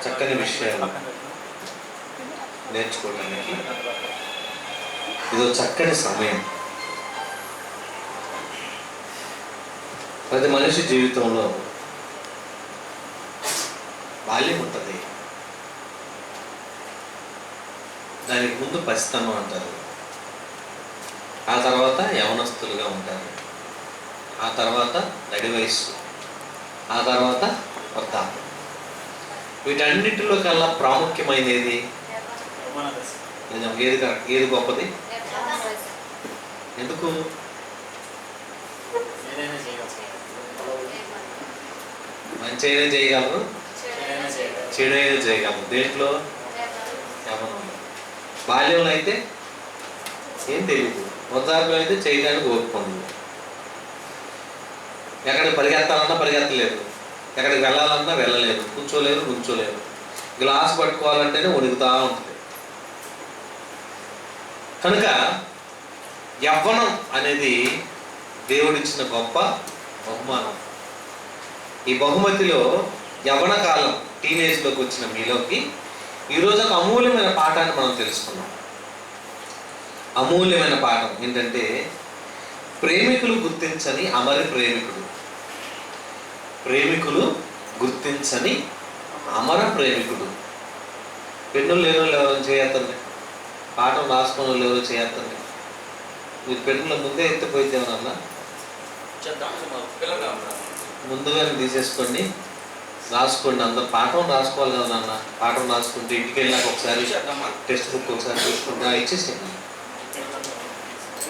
చక్కని విషయాలు నేర్చుకోవడానికి ఇదో చక్కని సమయం. ప్రతి మనిషి జీవితంలో బాల్యం ఉంటుంది, దానికి ముందు పసితనం అంటారు, ఆ తర్వాత యవనస్తులుగా ఉంటారు, ఆ తర్వాత నడి వయస్సు, ఆ తర్వాత వృద్ధాప్యం. వీటన్నిటిలో కల్లా ప్రాముఖ్యమైనది ఏది గొప్పది? ఎందుకు? మంచి అయినా చేయగలరు, చెడు అయినా చేయగలరు. దేంట్లో? యవ్వనంలో. బాల్యంలో అయితే ఏం తెలియదు, వృద్ధాప్యం అయితే చేయడానికి ఓపుకుంది. ఎక్కడికి పరిగెత్తాలన్నా పరిగెత్తలేదు, ఎక్కడికి వెళ్ళాలన్నా వెళ్ళలేదు, కూర్చోలేరు. గ్లాస్ పట్టుకోవాలంటేనే వణుకుతా ఉంటుంది. కనుక యవ్వనం అనేది దేవుడిచ్చిన గొప్ప బహుమానం. ఈ బహుమతిలో యవ్వన కాలం, టీనేజ్లోకి వచ్చిన మీలోకి ఈరోజు ఒక అమూల్యమైన పాఠాన్ని మనం తెలుసుకున్నాం. అమూల్యమైన పాఠం ఏంటంటే, ప్రేమికులు గుర్తించని అమర ప్రేమికుడు. ప్రేమికులు గుర్తించని అమర ప్రేమికుడు. పెన్నులు లేని వాళ్ళు ఎవరైనా చేయొద్దండి, పాఠం రాసుకున్న వాళ్ళు ఎవరో చేయొద్దండి. మీరు పెన్నుల ముందే ఎత్తిపోయితే ఏమన్నా ముందుగానే తీసేసుకోండి, రాసుకోండి. అందరు పాఠం రాసుకోవాలి కదా నాన్న. పాఠం రాసుకుంటే ఇంటికి వెళ్ళాక ఒకసారి టెక్స్ట్ బుక్ ఒకసారి చూసుకుంటే ఇచ్చేసేయండి.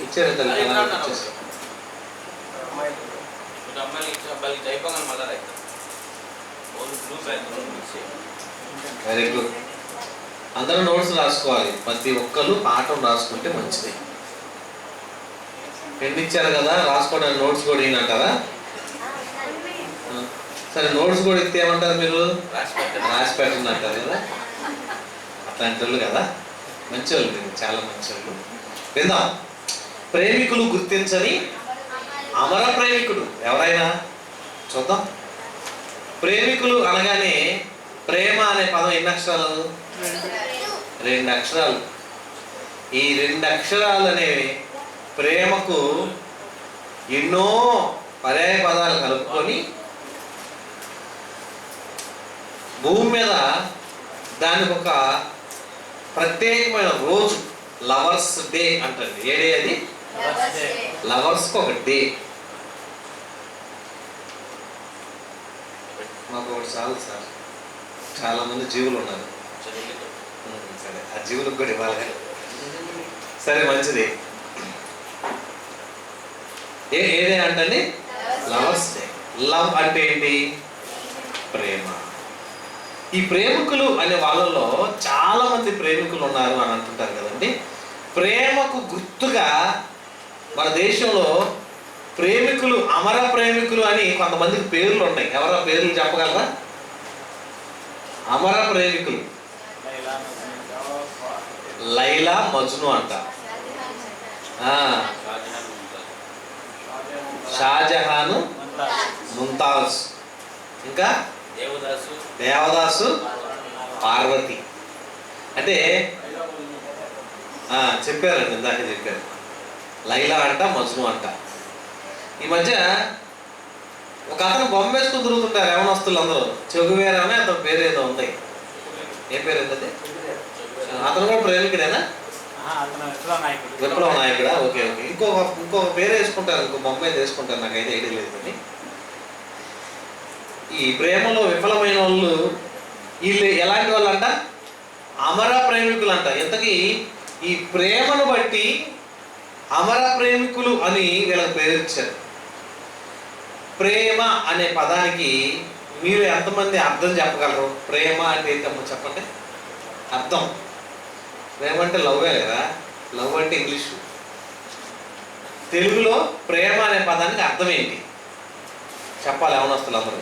ఇచ్చారు తల్లి, ఇచ్చేసారు. Very good. అందరూ నోట్స్ రాసుకోవాలి. ప్రతి ఒక్కరు పాఠం రాసుకుంటే మంచిది. పెన్ ఇచ్చారు కదా రాసుకోవడానికి, నోట్స్ కూడా ఏంటంటారా? సరే, నోట్స్ కూడా ఇస్తే ఏమంటారు మీరు? రాసి పెట్టండి అంటారు కదా. అట్లాంటి వాళ్ళు కదా, మంచి వాళ్ళు, మీరు చాలా మంచి వాళ్ళు. విందాం. ప్రేమికులు గుర్తించని అమర ప్రేమికుడు ఎవరైనా చూద్దాం. ప్రేమికులు అనగానే ప్రేమ అనే పదం ఎన్ని అక్షరాలు? 2 అక్షరాలు. ఈ 2 అక్షరాలు అనేవి ప్రేమకు ఎన్నో పర్యాయ పదాలు కలుపుకొని భూమి మీద దానికి ఒక ప్రత్యేకమైన రోజు, లవర్స్ డే అంటారు. ఏ డే అది? లవర్స్కి ఒక డే. మాకు ఒకటి చాలు సార్, చాలా మంది జీవులు ఉన్నారు. సరే, ఆ జీవులకు కూడా ఇవ్వాలి. సరే, మంచిది. ఏదే అంటే లవర్స్ డే. లవ్ అంటే ఏంటి? ప్రేమ. ఈ ప్రేమికులు అనే వాళ్ళలో చాలా మంది ప్రేమికులు ఉన్నారు అని అంటుంటారు కదండి. ప్రేమకు గుర్తుగా మన దేశంలో ప్రేమికులు, అమర ప్రేమికులు అని కొంతమందికి పేర్లు ఉన్నాయి. ఎవరా పేర్లు చెప్పగలరా? అమర ప్రేమికులు లైలా, మజ్ను అంట, షాజహాను, ముంతాజ్, ఇంకా దేవదాసు, పార్వతి. అంటే చెప్పారండి, ఇందాక చెప్పారు. లైలా అంట, మజ్ను అంట. ఈ మధ్య ఒక అతను బొమ్మ వేసుకుని తిరుగుతుంటారు యవనస్తులు అందరూ. చెగువేరా అని అతని పేరు ఏదో ఉంది. ఏ పేరు ఏంటది? అతను కూడా ప్రేమికుడేనా? విప్లవ నాయకుడా? ఓకే. ఇంకొక పేరు వేసుకుంటారు, ఇంకో బొమ్మ వేసుకుంటారు. నాకైతే ఐడియా లేదు. కానీ ఈ ప్రేమలో విఫలమైన వాళ్ళు వీళ్ళు ఎలాంటి వాళ్ళు అంట? అమర ప్రేమికులు అంట. ఇంతకీ ఈ ప్రేమను బట్టి అమర ప్రేమికులు అని వీళ్ళకి పేరు ఇచ్చారు. ప్రేమ అనే పదానికి మీరు ఎంతమంది అర్థం చెప్పగలరు? ప్రేమ అంటే ఏంటమ్మా చెప్పండి అర్థం. ప్రేమ అంటే లవ్వే కదా. లవ్ అంటే ఇంగ్లీషు. తెలుగులో ప్రేమ అనే పదానికి అర్థం ఏంటి చెప్పాలి యవనస్తులు అందరూ.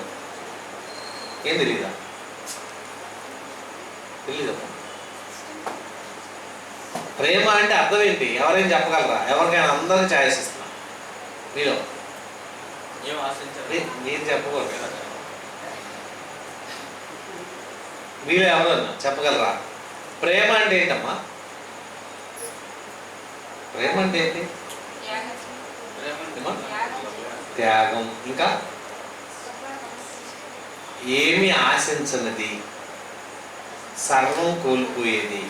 ఏం తెలీదా? తెలీదమ్మా. ప్రేమ అంటే అర్థం ఏంటి? ఎవరైనా చెప్పగలరా? ఎవరికైనా? అందరికీ ఛాయిస్ ఇస్తున్నా. మీరు మీరు చెప్పకూడదు కదా. మీరు ఎవరన్నా చెప్పగలరా? ప్రేమ అంటే ఏంటమ్మా? ప్రేమ అంటే ఏంటి? త్యాగం. ఇంకా ఏమి ఆశించనిది, సర్వం కోల్పోయేది.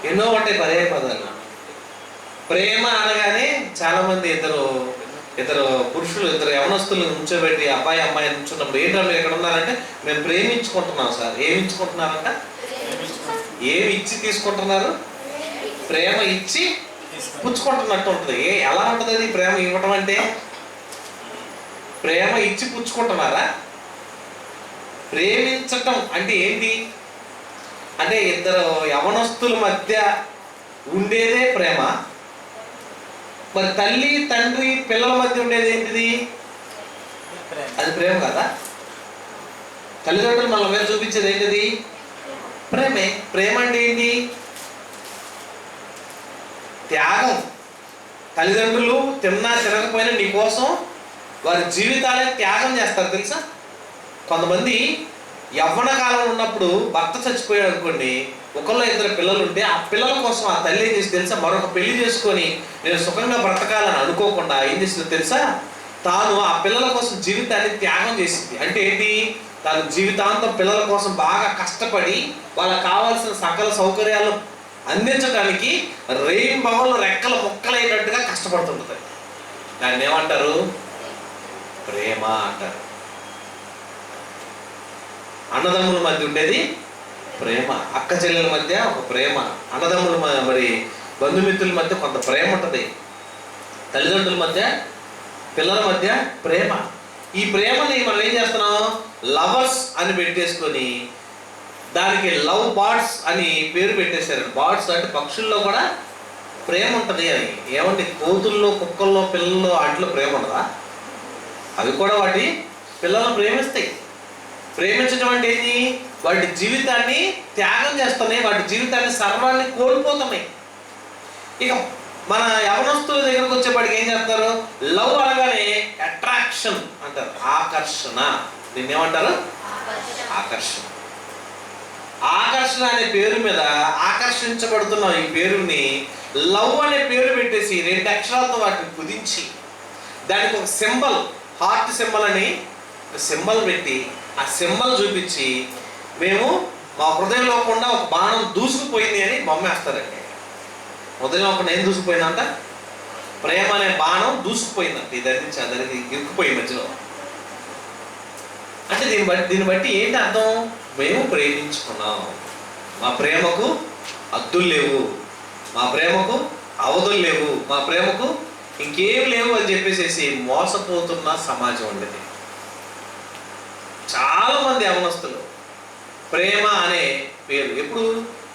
ఎన్నో ఉంటాయి పర్యాయ పదాలు. ప్రేమ అనగానే చాలా మంది ఇద్దరు పురుషులు, ఇద్దరు యవనస్తులు నుంచోబెట్టి అబ్బాయి అమ్మాయి నుంచున్నప్పుడు ఏంటో మీరు ఎక్కడ ఉన్నారంటే మేము ప్రేమించుకుంటున్నాం సార్. ఏమి ఇచ్చుకుంటున్నారంట? ఏమి ఇచ్చి తీసుకుంటున్నారు? ప్రేమ ఇచ్చి పుచ్చుకుంటున్నట్టు ఉంటుంది. ఎలా ఉంటుంది అది ప్రేమ ఇవ్వటం అంటే? ప్రేమ ఇచ్చి పుచ్చుకుంటున్నారా? ప్రేమించటం అంటే ఏంటి అంటే ఇద్దరు యవనస్తుల మధ్య ఉండేదే ప్రేమ. మరి తల్లి తండ్రి పిల్లల మధ్య ఉండేది ఏంటిది? అది ప్రేమ కదా. తల్లిదండ్రులు మన మీద చూపించేది ఏంటిది? ప్రేమే. ప్రేమ అంటే ఏంటి? త్యాగం. తల్లిదండ్రులు తిన్నా తినకపోయినా నీ కోసం వారి జీవితాలే త్యాగం చేస్తారు తెలుసా. కొంతమంది యవ్వన కాలం ఉన్నప్పుడు భర్త చచ్చిపోయాడు అనుకోండి, ఒకళ్ళు ఇద్దరు పిల్లలు ఉంటే ఆ పిల్లల కోసం ఆ తల్లి ఏం చేసి తెలుసా, మరొక పెళ్లి చేసుకొని నేను సుఖంగా బ్రతకాలని అనుకోకుండా ఏం చేసిందో తెలుసా, తాను ఆ పిల్లల కోసం జీవితాన్ని త్యాగం చేసింది. అంటే ఏంటి? తాను జీవితాంతం పిల్లల కోసం బాగా కష్టపడి వాళ్ళకి కావాల్సిన సకల సౌకర్యాలు అందించడానికి రేయింబవళ్ళు రెక్కల ముక్కలైనట్టుగా కష్టపడుతుంటుంది. దాన్ని ఏమంటారు? ప్రేమ అంటారు. అన్నదమ్ముల మధ్య ఉండేది ప్రేమ. అక్క చెల్లెల మధ్య ఒక ప్రేమ. అన్నదమ్ముల మరి బంధుమిత్రుల మధ్య కొంత ప్రేమ ఉంటుంది. తల్లిదండ్రుల మధ్య పిల్లల మధ్య ప్రేమ. ఈ ప్రేమని మనం ఏం చేస్తున్నాం? లవర్స్ అని పెట్టేసుకొని దానికి లవ్ బర్డ్స్ అని పేరు పెట్టేశారు. బర్డ్స్ అంటే పక్షుల్లో కూడా ప్రేమ ఉంటుంది అని. ఏమంటే కోతుల్లో, కుక్కల్లో, పిల్లల్లో వాటిలో ప్రేమ ఉండదా? అవి కూడా వాటి పిల్లలను ప్రేమిస్తాయి. ప్రేమించడం అంటే ఏంటి? వాటి జీవితాన్ని త్యాగం చేస్తున్నాయి, వాటి జీవితాన్ని సర్వాన్ని కోల్పోతున్నాయి. ఇక మన యవనస్తుల దగ్గరకు వచ్చేప్పటికి ఏం చేస్తారు? లవ్ అనగానే అట్రాక్షన్ అంటారు, ఆకర్షణ. దీన్ని ఏమంటారు? ఆకర్షణ. ఆకర్షణ అనే పేరు మీద ఆకర్షించబడుతున్నాం. ఈ పేరుని లవ్ అనే పేరు పెట్టేసి 2 అక్షరాలతో వాటిని కుదించి దానికి ఒక సింబల్, హార్ట్ సింబల్ అని సింబల్ పెట్టి ఆ సింబల్ చూపించి మేము మా హృదయంలో కూడా ఒక బాణం దూసుకుపోయింది అని బొమ్మేస్తారండి. హృదయంలో ఏం దూసుకుపోయిందంట? ప్రేమ అనే బాణం దూసుకుపోయిందంట. దానికి ఇరుక్కుపోయి మధ్యలో. అంటే దీన్ని బట్టి ఏంటి అర్థం? మేము ప్రేమించుకున్నాం, మా ప్రేమకు హద్దులు లేవు, మా ప్రేమకు అవధులు లేవు, మా ప్రేమకు ఇంకేం లేవు అని చెప్పేసి మోసపోతున్న సమాజం ఉండేది. చాలా మంది యవనస్తులు ప్రేమ అనే పేరు ఎప్పుడు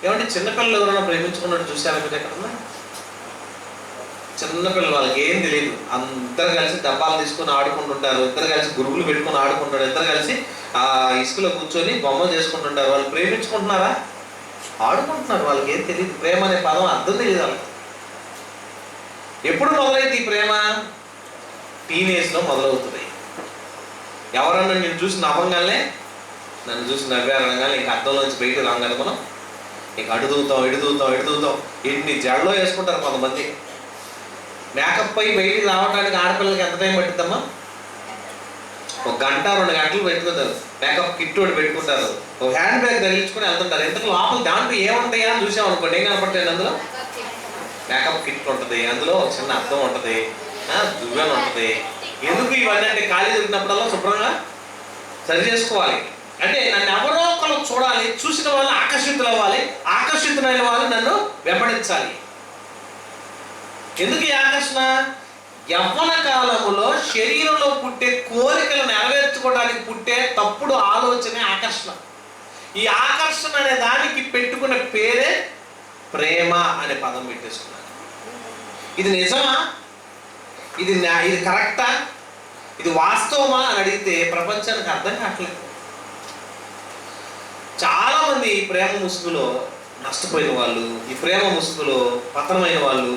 ఏమంటే చిన్నపిల్లలు ఎవరైనా ప్రేమించుకున్నట్టు చూసారా మీరు ఎక్కడన్నా? చిన్నపిల్లలు వాళ్ళకి ఏం తెలియదు. అందరు కలిసి డబ్బాలు తీసుకొని ఆడుకుంటుంటారు, ఇద్దరు కలిసి గురుగులు పెట్టుకొని ఆడుకుంటారు, ఇద్దరు కలిసి ఆ ఇసుకలో కూర్చొని బొమ్మలు చేసుకుంటుంటారు. వాళ్ళు ప్రేమించుకుంటున్నారా? ఆడుకుంటున్నారు. వాళ్ళకి ఏం తెలియదు. ప్రేమ అనే పదం అర్థం తెలియదు వాళ్ళకి. ఎప్పుడు మొదలైంది ఈ ప్రేమ? టీనేజ్లో మొదలవుతుంది. ఎవరన్నా నేను చూసి నవ్వంగానే, నన్ను చూసి నవ్వారనగానే ఇంక అర్థంలోంచి బయట రాగానే మనం ఇంక ఎడుదూతాం. ఎన్ని జడలో వేసుకుంటారు కొంతమంది. మేకప్ అయి బయటికి రావడానికి ఆడపిల్లలకి ఎంత టైం పట్టిద్దమ్మా? 1 గంట 2 గంటలు పెట్టుకుంటారు. మేకప్ కిట్ ఒకటి పెట్టుకుంటారు, ఒక హ్యాండ్ బ్యాగ్ ధరించుకొని వెళ్తుంటారు. ఇంతకు లోపల దాంట్లో ఏముంటాయా అని చూసామనుకోండి, ఏం కనపడతాయండి? అందులో మేకప్ కిట్ ఉంటుంది, అందులో ఒక చిన్న అర్థం ఉంటుంది, దువ్వెన ఉంటుంది. ఎందుకు ఇవన్నీ అంటే ఖాళీ దొరికినప్పుడల్లా శుభ్రంగా సరి చేసుకోవాలి. అంటే నన్ను ఎవరో ఒకరు చూడాలి, చూసిన వాళ్ళు ఆకర్షితులు అవ్వాలి, ఆకర్షితులైన వాళ్ళు నన్ను వెంబడించాలి. ఎందుకు ఈ ఆకర్షణ? యవ్వన కాలములో శరీరంలో పుట్టే కోరికలు నెరవేర్చుకోవడానికి పుట్టే తప్పుడు ఆలోచనే ఆకర్షణ. ఈ ఆకర్షణ అనే దానికి పెట్టుకున్న పేరే ప్రేమ అనే పదం పెట్టేసుకున్నారు. ఇది నిజమా? ఇది కరెక్టా? ఇది వాస్తవమా అని అడిగితే ప్రపంచానికి అర్థం కావట్లేదు. చాలా మంది ప్రేమ ముసుగులో నష్టపోయిన వాళ్ళు, ఈ ప్రేమ ముసుగులో పతనమైన వాళ్ళు.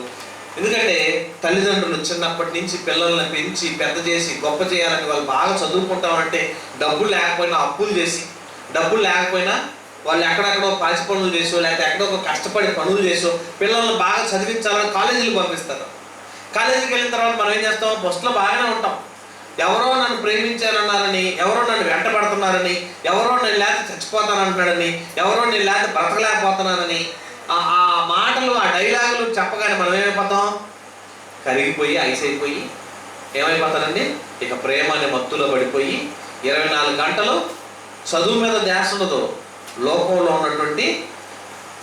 ఎందుకంటే తల్లిదండ్రులు చిన్నప్పటి నుంచి పిల్లల్ని పెంచి పెద్ద చేసి గొప్ప చేయాలని వాళ్ళు బాగా చదువుకుంటామంటే డబ్బులు లేకపోయినా అప్పులు చేసి డబ్బులు లేకపోయినా వాళ్ళు ఎక్కడెక్కడో పాచి పనులు చేసో లేకపోతే ఎక్కడో కష్టపడి పనులు చేసో పిల్లల్ని బాగా చదివించాలని కాలేజీలకు పంపిస్తారు. కాలేజీకి వెళ్ళిన తర్వాత మనం ఏం చేస్తాం? ఫస్ట్లో బాగానే ఉంటాం. ఎవరో నన్ను ప్రేమించారన్నారని, ఎవరో నన్ను వెంటబడుతున్నారని, ఎవరో నేను లేకపోతే చచ్చిపోతానంటున్నాడని, ఎవరో నేను లేకపోతే బ్రతకలేకపోతున్నానని ఆ మాటలు, ఆ డైలాగులు చెప్పగానే మనం ఏమైపోతాం? కరిగిపోయి ఐస్ అయిపోయి ఏమైపోతానండి? ఇక ప్రేమ అనే మత్తులో పడిపోయి 24 గంటలు చదువు మీద ధ్యాస ఉండదు, లోకంలో ఉన్నటువంటి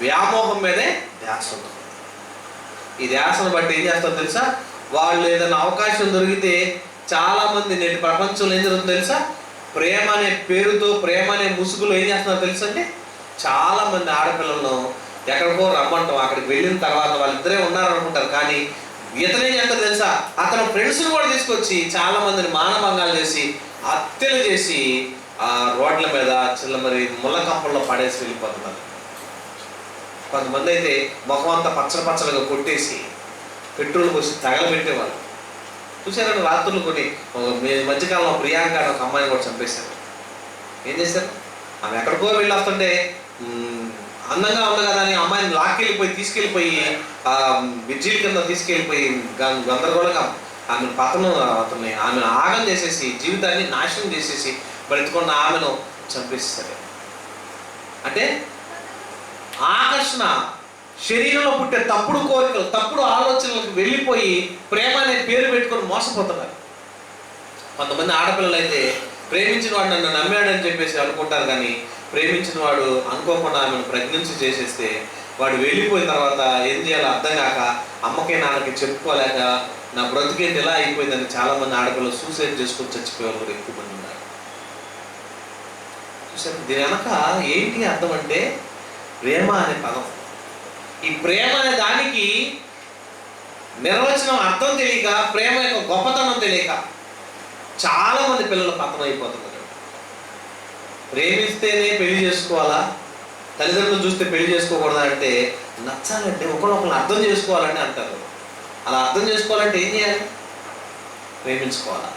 వ్యామోహం మీదే ధ్యాస ఉంటుంది. ఈ ధ్యాసను బట్టి ఏం చేస్తారో తెలుసా? వాళ్ళు ఏదైనా అవకాశం దొరికితే చాలామంది నేటి ప్రపంచంలో ఏం జరుగుతుందో తెలుసా? ప్రేమ అనే పేరుతో, ప్రేమ అనే ముసుగులో ఏం చేస్తున్నారో తెలుసా అండి? చాలామంది ఆడపిల్లలను ఎక్కడికో రమ్మంటాం, అక్కడికి వెళ్ళిన తర్వాత వాళ్ళిద్దరే ఉన్నారనుకుంటారు, కానీ ఇతనేం చేస్తారు తెలుసా? అతను ఫ్రెండ్స్ని కూడా తీసుకొచ్చి చాలామందిని మానభంగాలు చేసి, హత్యలు చేసి ఆ రోడ్ల మీద మరి ముళ్ళ కంపల్లో పడేసి వెళ్ళిపోతున్నారు. కొంతమంది అయితే ముఖం అంతా పచ్చడిగా కొట్టేసి పెట్రోల్ పోసి తగలబెట్టేవాళ్ళు. చూసారంటే రాత్రులు కొన్ని మధ్యకాలంలో ప్రియాంక అని ఒక అమ్మాయిని కూడా చంపేశారు. ఏం చేశారు? ఆమె ఎక్కడికో వెళ్ళి వస్తుంటే అందంగా ఉంది కదా అని అమ్మాయిని తీసుకెళ్ళిపోయి బ్రిడ్జిల కింద తీసుకెళ్ళిపోయి గందరగోళంగా ఆమెను ఆగం చేసేసి, జీవితాన్ని నాశనం చేసేసి బ్రతికున్న ఆమెను చంపేస్తారు. అంటే ఆకర్షణ, శరీరంలో పుట్టే తప్పుడు కోరికలు, తప్పుడు ఆలోచనలకు వెళ్ళిపోయి ప్రేమ అనే పేరు పెట్టుకొని మోసపోతున్నారు. కొంతమంది ఆడపిల్లలు అయితే ప్రేమించిన వాడు నన్ను నమ్మాడని చెప్పేసి అనుకుంటారు, కానీ ప్రేమించిన వాడు అనుకోకుండా ఆమెను ప్రెగ్నెన్సీ చేసేస్తే వాడు వెళ్ళిపోయిన తర్వాత ఏం చేయాలో అర్థం కాక అమ్మకి నాన్నకి చెప్పుకోలేక నా బ్రతికేంటి ఎలా అయిపోయిందని చాలామంది ఆడపిల్లలు సూసైడ్ చేసుకొని చచ్చిపోయే వాళ్ళు ఎక్కువ మంది ఉన్నారు. చూసారు? దీని వెనక ఏంటి అర్థం అంటే ప్రేమ అనే పదం. ఈ ప్రేమ అనే దానికి నిర్వచనం అర్థం తెలియక, ప్రేమ యొక్క గొప్పతనం తెలియక చాలామంది పిల్లలు పతనం అయిపోతున్నారు. ప్రేమిస్తేనే పెళ్లి చేసుకోవాలా, తల్లిదండ్రులు చూస్తే పెళ్లి చేసుకోకూడదా అంటే, నచ్చాలంటే ఒకరినొకరు అర్థం చేసుకోవాలని అంటారు. అలా అర్థం చేసుకోవాలంటే ఏం చేయాలి? ప్రేమించుకోవాలా.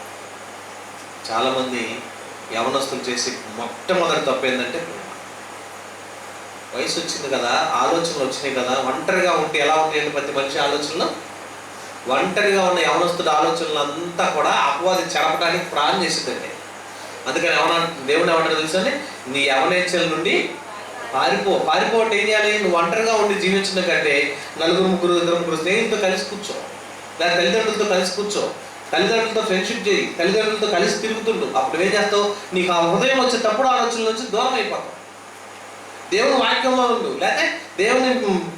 చాలామంది యవనస్తులు చేసి మొట్టమొదటి తప్పు ఏంటంటే, వయసు వచ్చింది కదా, ఆలోచనలు వచ్చినాయి కదా, ఒంటరిగా ఉంటే ఎలా ఉంటాయండి ప్రతి మనిషి ఆలోచనలు? ఒంటరిగా ఉన్న యవనస్తుడి ఆలోచనలు అంతా కూడా అపవాది చెరపడానికి ప్రాణం చేసిందండి. అందుకని దేవుడు ఏమంటారు తెలుసా? నీ యవనేచ్ఛల నుండి పారిపోవటం ఏం చేయాలి? నువ్వు ఒంటరిగా ఉండి జీవించిన కంటే ఇద్దరు ముగ్గురు స్నేహితులతో కలిసి కూర్చో, లేదా తల్లిదండ్రులతో కలిసి కూర్చో, తల్లిదండ్రులతో ఫ్రెండ్షిప్ చేయి, తల్లిదండ్రులతో కలిసి తిరుగుతుండు. అప్పుడు ఏం చేస్తావు? నీకు ఆ హృదయం వచ్చే తప్పుడు ఆలోచనల నుంచి దూరం అయిపోతావు. దేవుని వాక్యంలో ఉండు, లేకపోతే దేవుని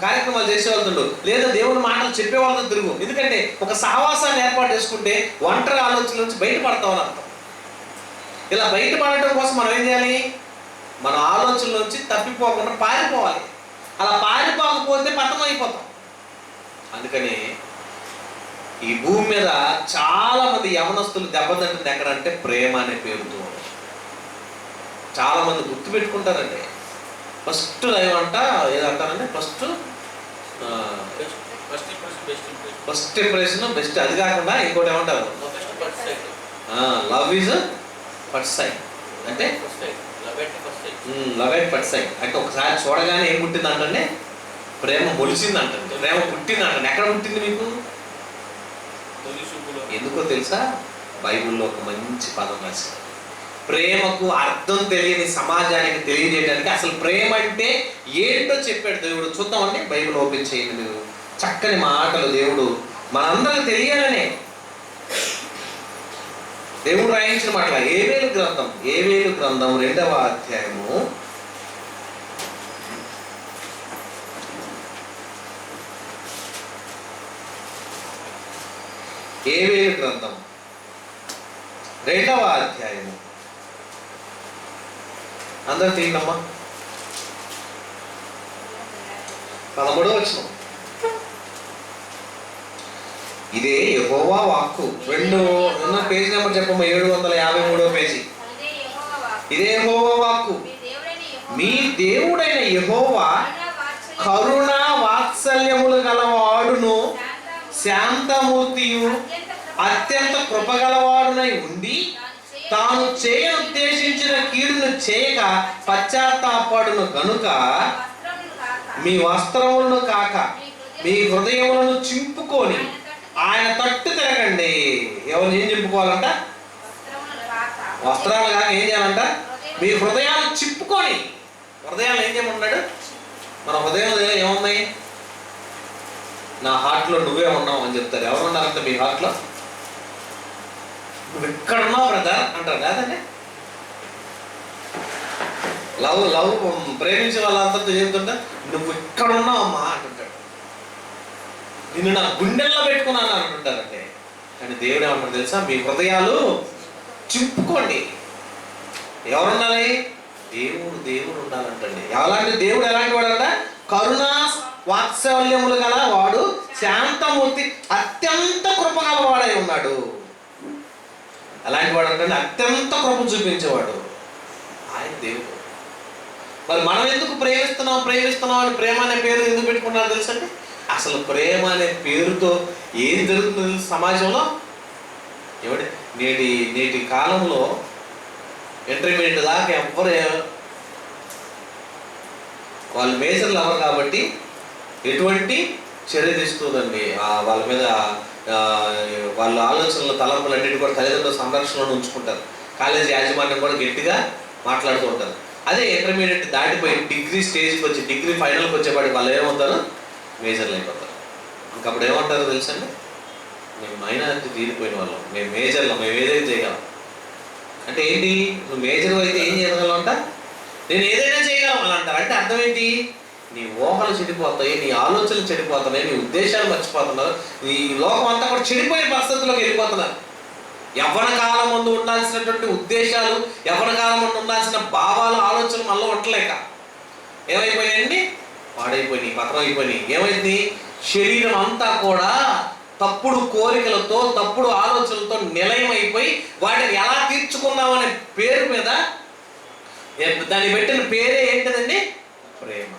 కార్యక్రమాలు చేసేవాళ్ళతో, లేదా దేవుని మాటలు చెప్పేవాళ్ళతో తిరుగు. ఎందుకంటే ఒక సహవాసాన్ని ఏర్పాటు చేసుకుంటే ఒంటరి ఆలోచనల నుంచి బయటపడతామని అర్థం. ఇలా బయటపడటం కోసం మనం ఏం చేయాలి? మన ఆలోచనల నుంచి తప్పిపోకుండా పారిపోవాలి. అలా పారిపోకపోతే పతనం అయిపోతాం. అందుకని ఈ భూమి మీద చాలా మంది యవనస్తులు దెబ్బతింటుంది ఎక్కడంటే ప్రేమ అనే పేరుతో. చాలా మంది గుర్తు పెట్టుకుంటారండి. ఫస్ట్ ఏమంట ఏదంటారంటే ఫస్ట్ ఇంప్రెషన్ బెస్ట్. అది కాకుండా ఇంకోటి ఏమంటారు? Love is first sight. అంటే లవ్ ఎట్ ఫస్ట్ సైట్ అంటే ఒకసారి చూడగానే ఏం పుట్టిందంటే ప్రేమ మొలిచిందంట, ప్రేమ పుట్టిందంట. ఎక్కడ పుట్టింది మీకు? ఎందుకో తెలుసా? బైబిల్లో ఒక మంచి పదం రాశారు. ప్రేమకు అర్థం తెలియని సమాజానికి తెలియజేయడానికి అసలు ప్రేమ అంటే ఏంటో చెప్పాడు దేవుడు. చూద్దామండి, బైబిల్ ఓపెన్ చేయండి మీరు. చక్కని మాటలు దేవుడు మనందరికి తెలియాలనే దేవుడు రాయించిన మాటల ఏవేలు గ్రంథం 2వ అధ్యాయము 2వ అధ్యాయము అందరూ తీయమ్మా. 13వ వచనం. ఇదే యెహోవా వాక్కు. పేజీ నెంబర్ చెప్పమ్మా. 753వ పేజీ. ఇదే యెహోవా వాక్కు. మీ దేవుడైన యెహోవా కరుణ వాత్సల్యములు గలవాడును, శాంతమూర్తియు, అత్యంత కృపగలవాడునై ఉండి తాను చేయనుద్దేశించిన కీడును చేయక పశ్చాత్తాపడును గనుక మీ వస్త్రములను కాక మీ హృదయములను చింపుకొని ఆయన తట్టు తిరగండి. ఎవరు ఏం చింపుకోవాలంట? వస్త్రాలు కాక ఏం చేయాలంట? మీ హృదయాలు చింపుకొని. హృదయాలు ఏం చేయమన్నాడు? మన హృదయంలో ఏమున్నాయి? నా హార్ట్లో నువ్వే ఉన్నావు అని చెప్తారు. ఎవరు ఉన్నారంటే మీ హార్ట్లో? నువ్వు ఎక్కడున్నావు బ్రదర్ అంటారు కాదండి. లవ్ ప్రేమించే వాళ్ళంతా చెప్తుంటా, నువ్వు ఎక్కడున్నావు అమ్మా అంటుంటాడు. నిన్ను నా గుండెల్లో పెట్టుకున్నాను అంటుంటారంటే. కానీ దేవుడు ఏమంటారు తెలుసా? మీ హృదయాలు చింపుకోండి. ఎవరు ఉండాలి? దేవుడు ఉండాలంటండి. ఎలాంటి దేవుడు? ఎలాంటి వాడంట? కరుణా వాత్సల్యములు గల వాడు, శాంతమూర్తి, అత్యంత కృప గలవాడై ఉన్నాడు. అలాంటి వాడు అంటే అత్యంత కృప చూపించేవాడు ఆయన దేవుడు. మరి మనం ఎందుకు ప్రేమిస్తున్నాం అని ప్రేమ అనే పేరు ఎందుకు పెట్టుకున్నారో తెలుసండి? అసలు ప్రేమ అనే పేరుతో ఏం జరుగుతుంది సమాజంలో? ఏమిటి నేటి కాలంలో ఇంటర్మీడియట్ దాకా ఎవ్వరు వాళ్ళు మేజర్లు అవ్వరు కాబట్టి ఎటువంటి చర్య తీస్తుందండి వాళ్ళ మీద. వాళ్ళ ఆలోచనలు తలంపులన్నిటి కూడా తల్లిదండ్రుల సంరక్షణలో ఉంచుకుంటారు. కాలేజీ యాజమాన్యం కూడా గట్టిగా మాట్లాడుతూ ఉంటారు. అదే ఇంటర్మీడియట్ దాటిపోయి డిగ్రీ స్టేజ్కి వచ్చి డిగ్రీ ఫైనల్కి వచ్చేవాడికి వాళ్ళు ఏమవుతారు? మేజర్లు అయిపోతారు. ఇంకప్పుడు ఏమంటారో తెలుసండి? మేము మైనారిటీ తీరిపోయిన వాళ్ళం, మేము మేజర్లో, మేము ఏదైనా చేయగలం. అంటే ఏంటి? నువ్వు మేజర్ అయితే ఏం చేయగలం అంట? నేను ఏదైనా చేయగలం అని అంటారు. అంటే అర్థం ఏంటి? నీ ఊహలు చెడిపోతాయి, నీ ఆలోచనలు చెడిపోతున్నాయి, నీ ఉద్దేశాలు మర్చిపోతున్నారు, నీ లోకం అంతా కూడా చెడిపోయే పరిస్థితుల్లోకి వెళ్ళిపోతున్నారు. యవ్వన కాలం ముందు ఉండాల్సినటువంటి ఉద్దేశాలు, యవ్వన కాలం ముందు ఉండాల్సిన భావాలు, ఆలోచనలు మళ్ళీ ఉండలేక ఏమైపోయాయండి? పాడైపోయినాయి, పత్రం అయిపోయినాయి. ఏమైంది? శరీరం అంతా కూడా తప్పుడు కోరికలతో, తప్పుడు ఆలోచనలతో నిలయమైపోయి వాటిని ఎలా తీర్చుకున్నామనే పేరు మీద దాన్ని పెట్టిన పేరే ఏంటదండి? ప్రేమ.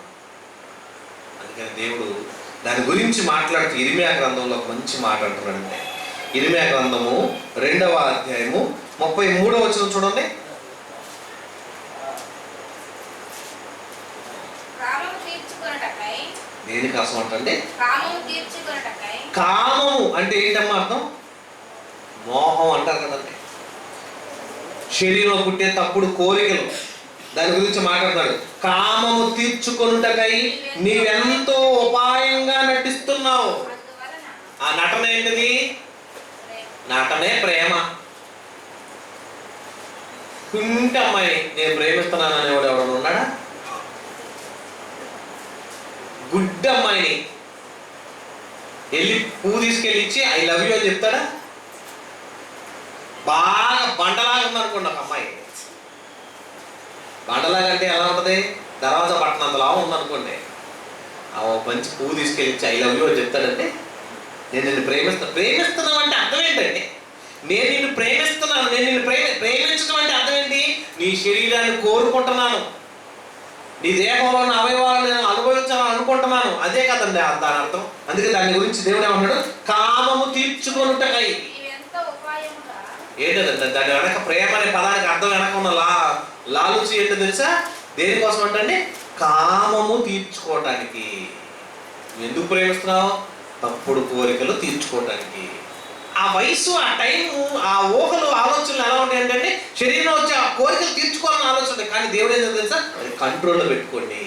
అందుకని దేవుడు దాని గురించి మాట్లాడుతూ ఇర్మియా గ్రంథంలో ఒక మంచి మాట అంటున్నాడంటే, ఇర్మియా గ్రంథము 2వ అధ్యాయము 33వ వచనం చూడండి. దేనికోసం అంటే? కామము అంటే ఏంటమ్మా అర్థం? మోహం అంటారు కదండి. శరీరంలో పుట్టే తప్పుడు కోరికలు, దాని గురించి మాట్లాడతాడు. కామము తీర్చుకొనుటకై నీవెంతో ఉపాయంగా నటిస్తున్నావు. ఆ నటన ఏంటిది? నటనే ప్రేమ. కుంటి అమ్మాయి నేను ప్రేమిస్తున్నాను అనేవాడు ఎవడన్నా ఉన్నాడా? గుడ్ అమ్మాయిని వెళ్ళి పువ్వు తీసుకెళ్ళి ఇచ్చి ఐ లవ్ యూ అని చెప్తాడా? బాగా బండలాగా ఉందనుకోండి ఒక అమ్మాయి. బండలాగా అంటే ఎలా ఉంటుంది? దర్వాజా పట్టణంతలా ఉందనుకోండి. ఆ మంచి పువ్వు తీసుకెళ్ళి ఇచ్చి ఐ లవ్ యూ అని చెప్తాడంటే నేను నిన్ను ప్రేమిస్తున్నావు అంటే అర్థం ఏంటంటే నేను నిన్ను ప్రేమిస్తున్నాను. నేను నిన్ను ప్రేమించడం అంటే అర్థం ఏంటి? నీ శరీరాన్ని కోరుకుంటున్నాను, నీ దేహంలో ఉన్న అవయవాలను నేను అనుభవించాలని అనుకుంటున్నాను. అదే కదండి దాని అర్థం. అందుకే దాని గురించి దేవుడు ఏమన్నాడు? కామము తీర్చుకొనుటకై. ఏంటంటే దాని వెనక ప్రేమ అనే పదానికి అర్థం వెనక ఉన్న లాలుచి ఏంటో తెలుసా? దేనికోసం అంటే కామము తీర్చుకోవటానికి. ఎందుకు ప్రేమిస్తున్నావు? తప్పుడు కోరికలు తీర్చుకోవటానికి. ఆ వయసు, ఆ టైము, ఆ ఊహలు, ఆలోచనలు ఎలా ఉంటాయి అంటే శరీరంలో వచ్చి ఆ కోరికలు తీర్చుకోవాలని ఆలోచన ఉంటాయి. కానీ దేవుడు ఏంటో తెలుసా? అది కంట్రోల్లో పెట్టుకోండి.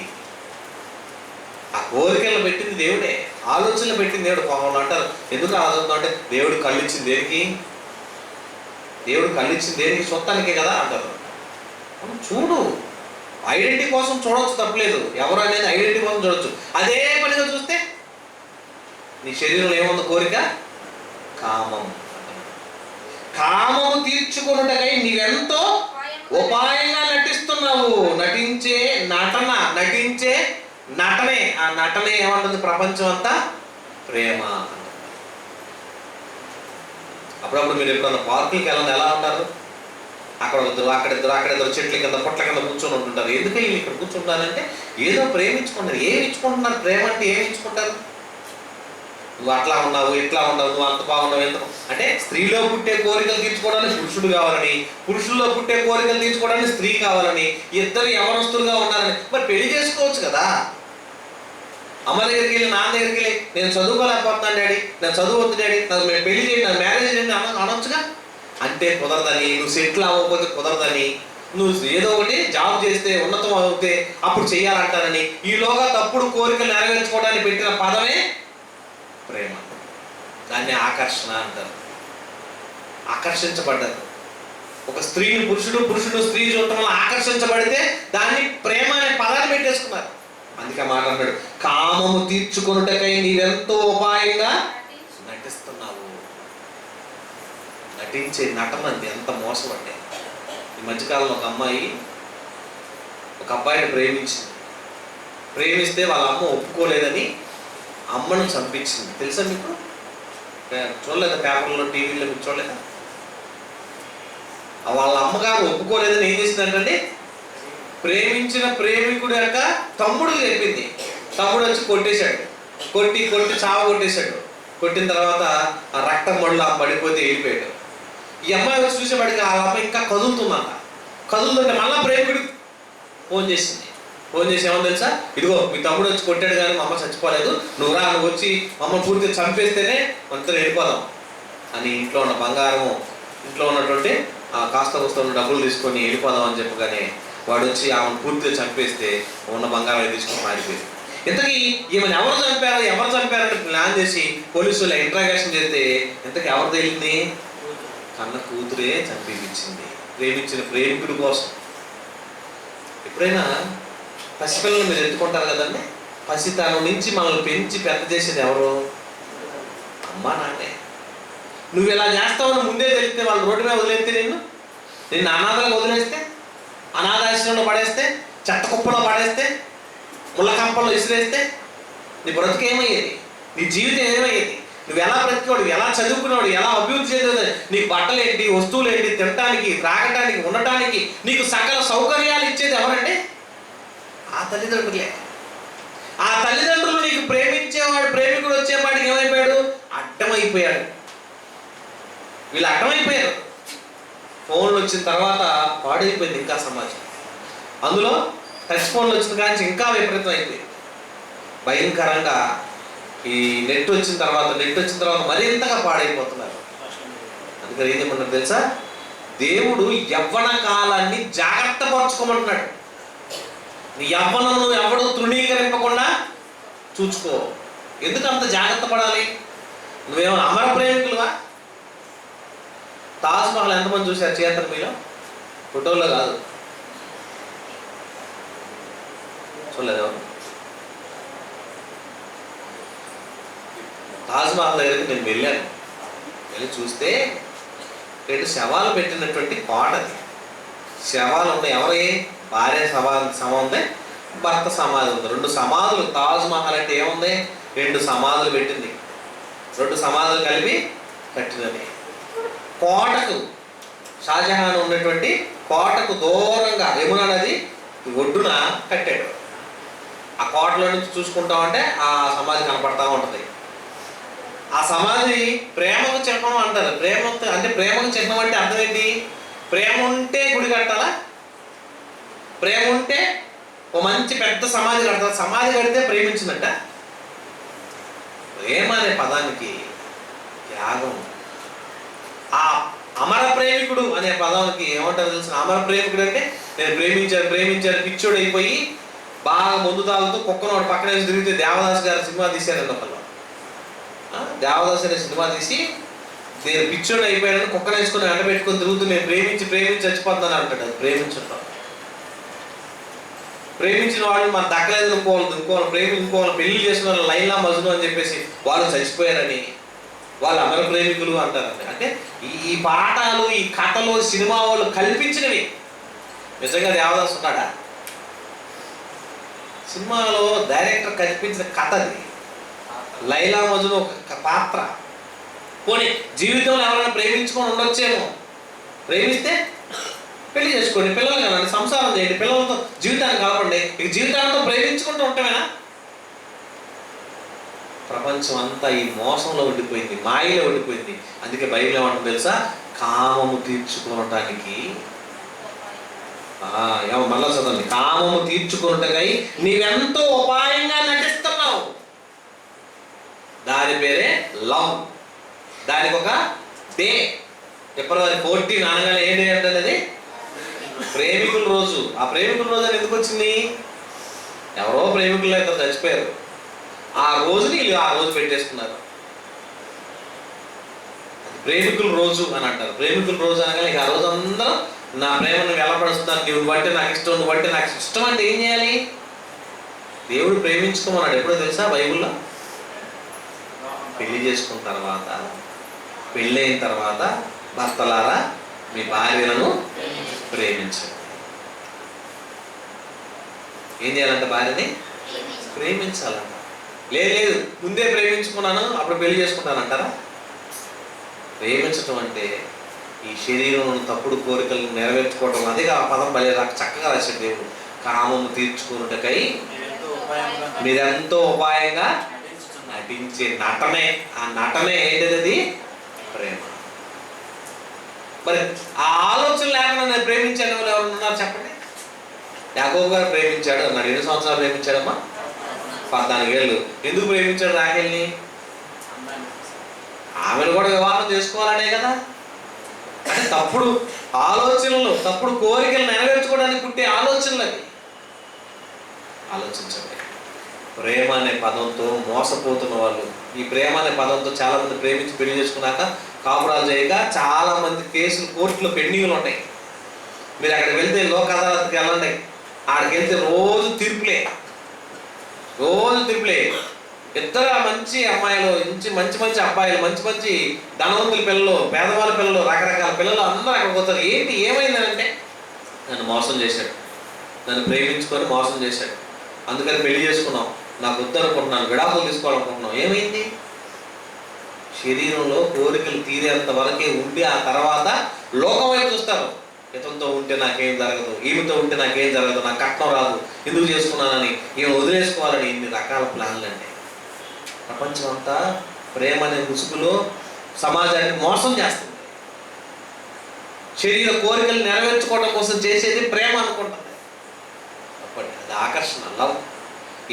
ఆ కోరికలు పెట్టింది దేవుడే, ఆలోచనలు పెట్టింది దేవుడు. కోపంలో అంటారు ఎందుకు ఆలోచన అంటే దేవుడు కళ్ళు ఇచ్చింది దేనికి? దేవుడు కళ్ళు ఇచ్చింది దేనికి? సొత్తానికే కదా అంటారు. చూడు, ఐడెంటిటీ కోసం చూడవచ్చు, తప్పలేదు. ఎవరు అనేది ఐడెంటిటీ కోసం చూడవచ్చు. అదే పనిగా చూస్తే నీ శరీరంలో ఏముంది? కోరిక, కామం. కామము తీర్చుకున్నట్టుకై నీవెంతో ఉపాయంగా నటిస్తున్నావు. నటించే నటనే. ఆ నటనే ఏమంటుంది? ప్రపంచం అంతా ప్రేమ. అప్పుడప్పుడు మీరు ఎప్పుడన్నా పార్కులకి వెళ్ళండి, ఎలా ఉంటారు? అక్కడిద్దరు చెట్ల కింద పొట్ల కింద కూర్చొని ఉంటుంటారు. ఎందుకంటే వీళ్ళు ఇక్కడ కూర్చుంటారంటే ఏదో ప్రేమించుకుంటారు. ఏమి ఇచ్చుకుంటున్నారు? ప్రేమ అంటే ఏమి ఇచ్చుకుంటారు? నువ్వు అట్లా ఉన్నావు, ఇట్లా ఉన్నావు, నువ్వు అంత బాగున్నావు, ఎంత అంటే స్త్రీలో పుట్టే కోరికలు తీర్చుకోవడానికి పురుషుడు కావాలని, పురుషుల్లో పుట్టే కోరికలు తీర్చుకోవడానికి స్త్రీ కావాలని, ఇద్దరు యవనస్తులుగా ఉన్నారని. మరి పెళ్లి చేసుకోవచ్చు కదా. అమ్మ దగ్గరికి వెళ్ళి, నాన్న దగ్గరికి వెళ్ళి, నేను చదువుకోలేకపోతున్నాను డాడీ, నేను చదువు వద్దు డాడీ, నాకు మేము పెళ్లి చేయండి, నాకు మ్యారేజ్ చేయండి అనొచ్చుగా. అంటే కుదరదని, నువ్వు సెటిల్ అవ్వకపోతే కుదరదని, నువ్వు ఏదో ఒకటి జాబ్ చేస్తే ఉన్నతం అవుతే అప్పుడు చెయ్యాలంటారని, ఈలోగా తప్పుడు కోరికలు నెరవేర్చుకోవడానికి పెట్టిన పదమే ప్రేమ. దాన్ని ఆకర్షణ అంటారు. ఆకర్షించబడ్డారు. ఒక స్త్రీని పురుషుడు, పురుషుడు స్త్రీ చూడటం వల్ల ఆకర్షించబడితే దాన్ని ప్రేమ అనే పదాన్ని పెట్టేసుకున్నారు. అందుకే మాట అన్నాడు, కామము తీర్చుకొనుటకై నీవెంతో ఉపాయంగా నటిస్తున్నావు. నటించే నటనంది ఎంత మోసం అంటే. ఈ మధ్యకాలంలో ఒక అమ్మాయి ఒక అబ్బాయిని ప్రేమించింది. ప్రేమిస్తే వాళ్ళ అమ్మ ఒప్పుకోలేదని అమ్మను చంపించింది. తెలుసా మీకు? చూడలేదా? పేపర్లో, టీవీలో మీకు చూడలేదా? వాళ్ళ అమ్మగారు ఒప్పుకోలేదని ఏం చేసిందంటే, ప్రేమించిన ప్రేమికుడు యొక్క తమ్ముడు చెప్పింది. తమ్ముడు వచ్చి కొట్టేశాడు. కొట్టి చావ కొట్టేశాడు. కొట్టిన తర్వాత ఆ రక్తం మడులు ఆ పడిపోతే వెళ్ళిపోయాడు. ఈ అమ్మాయి వచ్చి చూసేవాడికి ఆ అమ్మాయి ఇంకా కదులుతుందంట. కదులుతుంటే మళ్ళీ ప్రేమికుడు ఫోన్ చేసింది. ఫోన్ చేసి ఏమని తెలుసా, ఇదిగో మీ తమ్ముడు వచ్చి కొట్టాడు కానీ మా అమ్మ చచ్చిపోలేదు, నువ్వు రా, నువ్వు వచ్చి మమ్మల్ని పూర్తిగా చంపేస్తేనే మనతో వెళ్ళిపోదాం అని. ఇంట్లో ఉన్న బంగారం, ఇంట్లో ఉన్నటువంటి కాస్త వస్తున్న డబ్బులు తీసుకొని వెళ్ళిపోదాం అని చెప్పగానే వాడు వచ్చి ఆమెను పూర్తిగా చంపేస్తే ఉన్న బంగారం తీసుకొని మారిపోయింది. ఇంతకీ ఈమెను ఎవరు చంపారని ప్లాన్ చేసి పోలీసులు ఇంట్రాగేషన్ చేస్తే ఇంతకీ ఎవరు తేలింది? కన్న కూతురే చంపించింది, ప్రేమించిన ప్రేమికుడి కోసం. ఎప్పుడైనా పసిపిల్లలు మీరు ఎత్తుకుంటారు కదండి. పసితనం నుంచి మనల్ని పెంచి పెద్ద చేసేది ఎవరు? అమ్మా నాన్నే. నువ్వు ఇలా చేస్తావని ముందే తెలిస్తే వాళ్ళు రోడ్డు మీద వదిలేస్తే, నిన్ను అనాథలుగా వదిలేస్తే, అనాథాశ్రమంలో పడేస్తే, చెత్త కుప్పలో పడేస్తే, ముళ్ళ కంపల్లో విసిరేస్తే నీ బ్రతుకు ఏమయ్యేది? నీ జీవితం ఏమయ్యేది? నువ్వు ఎలా బ్రతికేవాడు, ఎలా చదువుకునేవాడు, ఎలా అభివృద్ధి చేసేది? నీకు బట్టలు ఏంటి, వస్తువులు ఏంటి, తినటానికి, త్రాగటానికి, ఉండటానికి నీకు సకల సౌకర్యాలు ఇచ్చేది ఎవరంటే? ఆ తల్లిదండ్రులే. ఆ తల్లిదండ్రులు నీకు ప్రేమించేవాడు, ప్రేమికుడు వచ్చేవాడికి ఏమైపోయాడు? అడ్డమైపోయాడు. వీళ్ళు అడ్డమైపోయారు. ఫోన్లు వచ్చిన తర్వాత పాడైపోయింది ఇంకా సమాజం. అందులో టచ్ ఫోన్లు వచ్చిన కానీ ఇంకా విపరీతం అయిపోయింది. భయంకరంగా ఈ నెట్ వచ్చిన తర్వాత మరింతగా పాడైపోతున్నారు. అందుకని ఏం చెప్పమంటారు తెలుసా? దేవుడు యవ్వన కాలాన్ని జాగ్రత్త పరచుకోమంటున్నాడు. నీ యవ్వనను ఎవడు తృణీకరింపకుండా చూసుకో. ఎందుకు అంత జాగ్రత్త పడాలి? నువ్వేమన్నా అమర ప్రేమికులువా? తాజ్ మహల్ ఎంతమంది చూశారు చేతను? మీలో ఫోటోలో కాదు, చూడలేదు ఎవరు? తాజ్ మహల్ దగ్గరికి నేను వెళ్ళి చూస్తే 2 శవాలు పెట్టినటువంటి కోట. అది శవాలు ఉన్నాయి. ఎవరి? భార్య శవం ఉంది, భర్త సమాధి ఉంది. 2 సమాధులు. తాజ్ మహల్ అంటే ఏముంది? 2 సమాధులు పెట్టింది. 2 సమాధులు కలిపి కట్టినది. కోటకు, షాజహాన్ ఉన్నటువంటి కోటకు దూరంగా యమునా నది ఒడ్డున కట్టాడు. ఆ కోటలో నుంచి చూసుకుంటా ఉంటే ఆ సమాధి కనపడతా ఉంటుంది. ఆ సమాధి ప్రేమకు చిహ్నం అంటారు. ప్రేమకు చిహ్నం అంటే అర్థం ఏంటి? ప్రేమ ఉంటే గుడి కట్టాలా? ప్రేమ ఉంటే ఓ మంచి పెద్ద సమాధి కడతారు. సమాధి కడితే ప్రేమించినట్ట? ప్రేమ అనే పదానికి త్యాగం. ఆ అమర ప్రేమికుడు అనే పదానికి ఏమంటారు తెలుసు? అమర ప్రేమికుడు అంటే నేను ప్రేమించాను పిచ్చోడు అయిపోయి బాగా ముందు తాగుతూ కుక్కను వాడు పక్కన వేసి తిరిగితే దేవదాస్ గారు సినిమా తీశారండి. ఒకళ్ళు దేవదాస్ అనే సినిమా తీసి నేను పిచ్చోడు అయిపోయానని కుక్కను వేసుకొని ఎండ పెట్టుకొని తిరుగుతూ నేను ప్రేమించి చచ్చిపోతాను అంటాడు. అది ప్రేమించడం. ప్రేమించిన వాళ్ళు మన దక్కలేదు ఇంకోవాలి పెళ్లి చేసిన వాళ్ళు లైలా మజ్ను అని చెప్పేసి వాళ్ళు చచ్చిపోయారని వాళ్ళు అమర ప్రేమికులు అంటారండి. అంటే ఈ పాఠాలు, ఈ కథలు, సినిమా వాళ్ళు కల్పించినవి. నిజంగా దేవదాస్ ఉన్నాడా? సినిమాలో డైరెక్టర్ కల్పించిన కథ అది. లైలా మజ్ను ఒక పాత్ర. పోనీ జీవితంలో ఎవరైనా ప్రేమించుకొని ఉండొచ్చేమో. ప్రేమిస్తే పెళ్లి చేసుకోండి, పిల్లలు కనండి, సంసారం చేయండి, పిల్లలతో జీవితాన్ని కాపాడండి. ఇక జీవితాలతో ప్రేమించుకుంటూ ఉంటామేనా? ప్రపంచం అంతా ఈ మోసంలో ఉండిపోయింది, మాయలో ఉండిపోయింది. అందుకే బైబిల్ ఏమంటుంది తెలుసా? కామము తీర్చుకోవటానికి మళ్ళా చదవండి. కామము తీర్చుకున్నట్టుగా నీవెంతో ఉపాయంగా నటిస్తున్నావు. దాని పేరే లవ్. దానికి ఒక డే, ఫిబ్రవరి 14 అనగానే ఏ డే అంటే అది ప్రేమికుల రోజు. ఆ ప్రేమికుల రోజు అని ఎందుకు వచ్చింది? ఎవరో ప్రేమికులు అయితే చచ్చిపోయారు, ఆ రోజుని వీళ్ళు ఆ రోజు పెట్టేసుకున్నారు. ప్రేమికుల రోజు అని అంటారు. ప్రేమికుల రోజు అనగానే ఆ రోజు అందరూ నా ప్రేమను వెలపరుస్తాను, నువ్వు బట్టి నాకు ఇష్టం, నువ్వు బట్టి నాకు ఇష్టం. అంటే ఏం చేయాలి? దేవుడు ప్రేమించుకోమన్నాడు. ఎప్పుడో తెలుసా బైబిల్లో? పెళ్లి చేసుకున్న తర్వాత, పెళ్ళైన తర్వాత భర్తలారా మీ భార్యలను ప్రేమించండి. ఏం చేయాలంట? భార్యని ప్రేమించాలంట. లేదు ముందే ప్రేమించుకున్నాను అప్పుడు పెళ్లి చేసుకుంటానంటారా? ప్రేమించటం అంటే ఈ శరీరం తప్పుడు కోరికలను నెరవేర్చుకోవటం. అదే ఆ పదం భలే చక్కగా రాశాడు దేవుడు. కామము తీర్చుకున్నటకై మీరెంతో ఉపాయంగా నటించే నటనే. ఆ నటనే ఏంటది? ప్రేమ. మరి ఆ ఆలోచన లేకుండా నేను ప్రేమించాను వాళ్ళు ఎవరు ఉన్నారు చెప్పండి? యాకోబు గారు ప్రేమించాడు అన్నాడు. 2 సంవత్సరాలు ప్రేమించాడమ్మా? 14 ఏళ్ళు. ఎందుకు ప్రేమించాడు రాహేల్ని? ఆమెను కూడా వివాహం చేసుకోవాలనే కదా. అంటే తప్పుడు ఆలోచనలు, తప్పుడు కోరికలు నెరవేర్చుకోవడానికి పుట్టే ఆలోచనలు అవి. ఆలోచించండి. ప్రేమ అనే పదంతో మోసపోతున్న వాళ్ళు, ఈ ప్రేమ అనే పదంతో చాలా మంది ప్రేమించి పెళ్లి చేసుకున్నాక కాపురాలు చేయక చాలా మంది కేసులు కోర్టులో పెండింగ్లు ఉంటాయి. మీరు అక్కడికి వెళ్తే లోక్ అదాలత్కి వెళ్ళండి, ఆడికి వెళ్తే రోజు తీర్పులే. ఇద్దరు మంచి అమ్మాయిలు, మంచి మంచి అబ్బాయిలు, మంచి ధనవంతుల పిల్లలు, పేదవాళ్ళ పిల్లలు, రకరకాల పిల్లలు అందరూ అక్కడికి పోతారు. ఏంటి ఏమైందంటే నన్ను మోసం చేశాడు, నన్ను ప్రేమించుకొని మోసం చేశాడు, అందుకని పెళ్లి చేసుకున్నాం, నాకు వద్దు అనుకుంటున్నాను, విడాకులు తీసుకోవాలనుకుంటున్నాం. ఏమైంది? శరీరంలో కోరికలు తీరేంత వరకే ఉండి ఆ తర్వాత లోకం వైపు చూస్తారు. ఇతనితో ఉంటే నాకేం జరగదు, ఈమెతో ఉంటే నాకేం జరగదు, నాకు కట్నం రాదు, ఎందుకు చేసుకున్నానని, ఈమె వదిలేసుకోవాలని ఇన్ని రకాల ప్లాన్లు అండి. ప్రపంచం అంతా ప్రేమ అనే ముసుగులో సమాజాన్ని మోసం చేస్తుంది. శరీర కోరికలు నెరవేర్చుకోవడం కోసం చేసేది ప్రేమ అనుకుంటుంది. అది ఆకర్షణ, లవ్.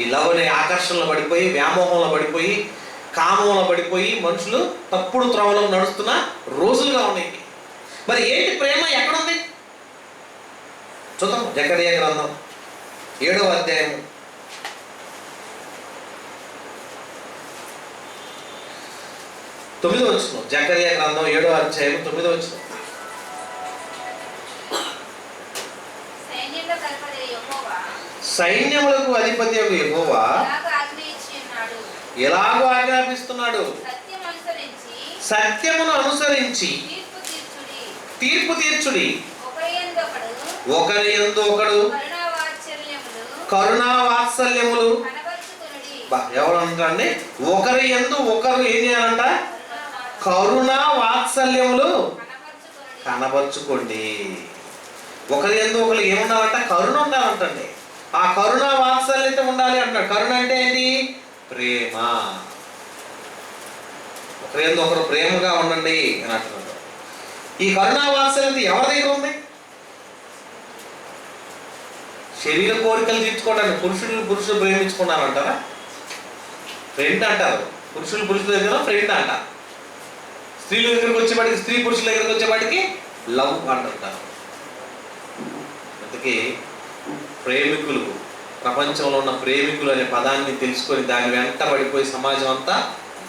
ఈ లవ్ అనే ఆకర్షణలో పడిపోయి, వ్యామోహంలో పడిపోయి, కామంలో పడిపోయి మనుషులు తప్పుడు త్రోవలో నడుస్తున్న రోజులుగా ఉన్నాయి. మరి ఏంటి ప్రేమ? ఎక్కడుంది చూద్దాం. జకర్యా గ్రంథం 7వ అధ్యాయం 9వ వచనం. జకర్యా గ్రంథం 7వ అధ్యాయం 9వ వచనం. సైన్యములకు అధిపతి యెహోవా ఎలాగో ఆజ్ఞాపిస్తున్నాడు, సత్యమును అనుసరించి తీర్పు తీర్చుడి, ఒకరి యందు ఒకడు కరుణా వాత్సల్యములు. ఎవరు అంటారండి? ఒకరి యందు ఒకరు ఏం చేయాలంట? కరుణా వాత్సల్యములు కనబరుచుకోండి. ఒకరి యందు ఒకరు ఏముండాలంట? కరుణ ఉండాలంటండి. ఆ కరుణా వాత్సల్యత ఉండాలి అంటాడు. కరుణ అంటే ఏంటి? ప్రేమ. ఒకరి యందు ఒకరు ప్రేమగా ఉండండి అని అంటున్నాడు. ఈ కరుణా వాత్సల్యత ఎవరి దగ్గర ఉంది? శరీర కోరికలు తీర్చుకోవడానికి పురుషులు ప్రేమించుకున్నారంటారా? ఫ్రెండ్ అంటారు. పురుషుల దగ్గర ఫ్రెండ్ అంటారు. స్త్రీల దగ్గరికి వచ్చేవాడికి, స్త్రీ పురుషుల దగ్గరికి వచ్చేవాడికి లవ్ అంటారు. అందుకే ప్రేమికులు, ప్రపంచంలో ఉన్న ప్రేమికులు అనే పదాన్ని తెలుసుకొని దాని వెంట పడిపోయి సమాజం అంతా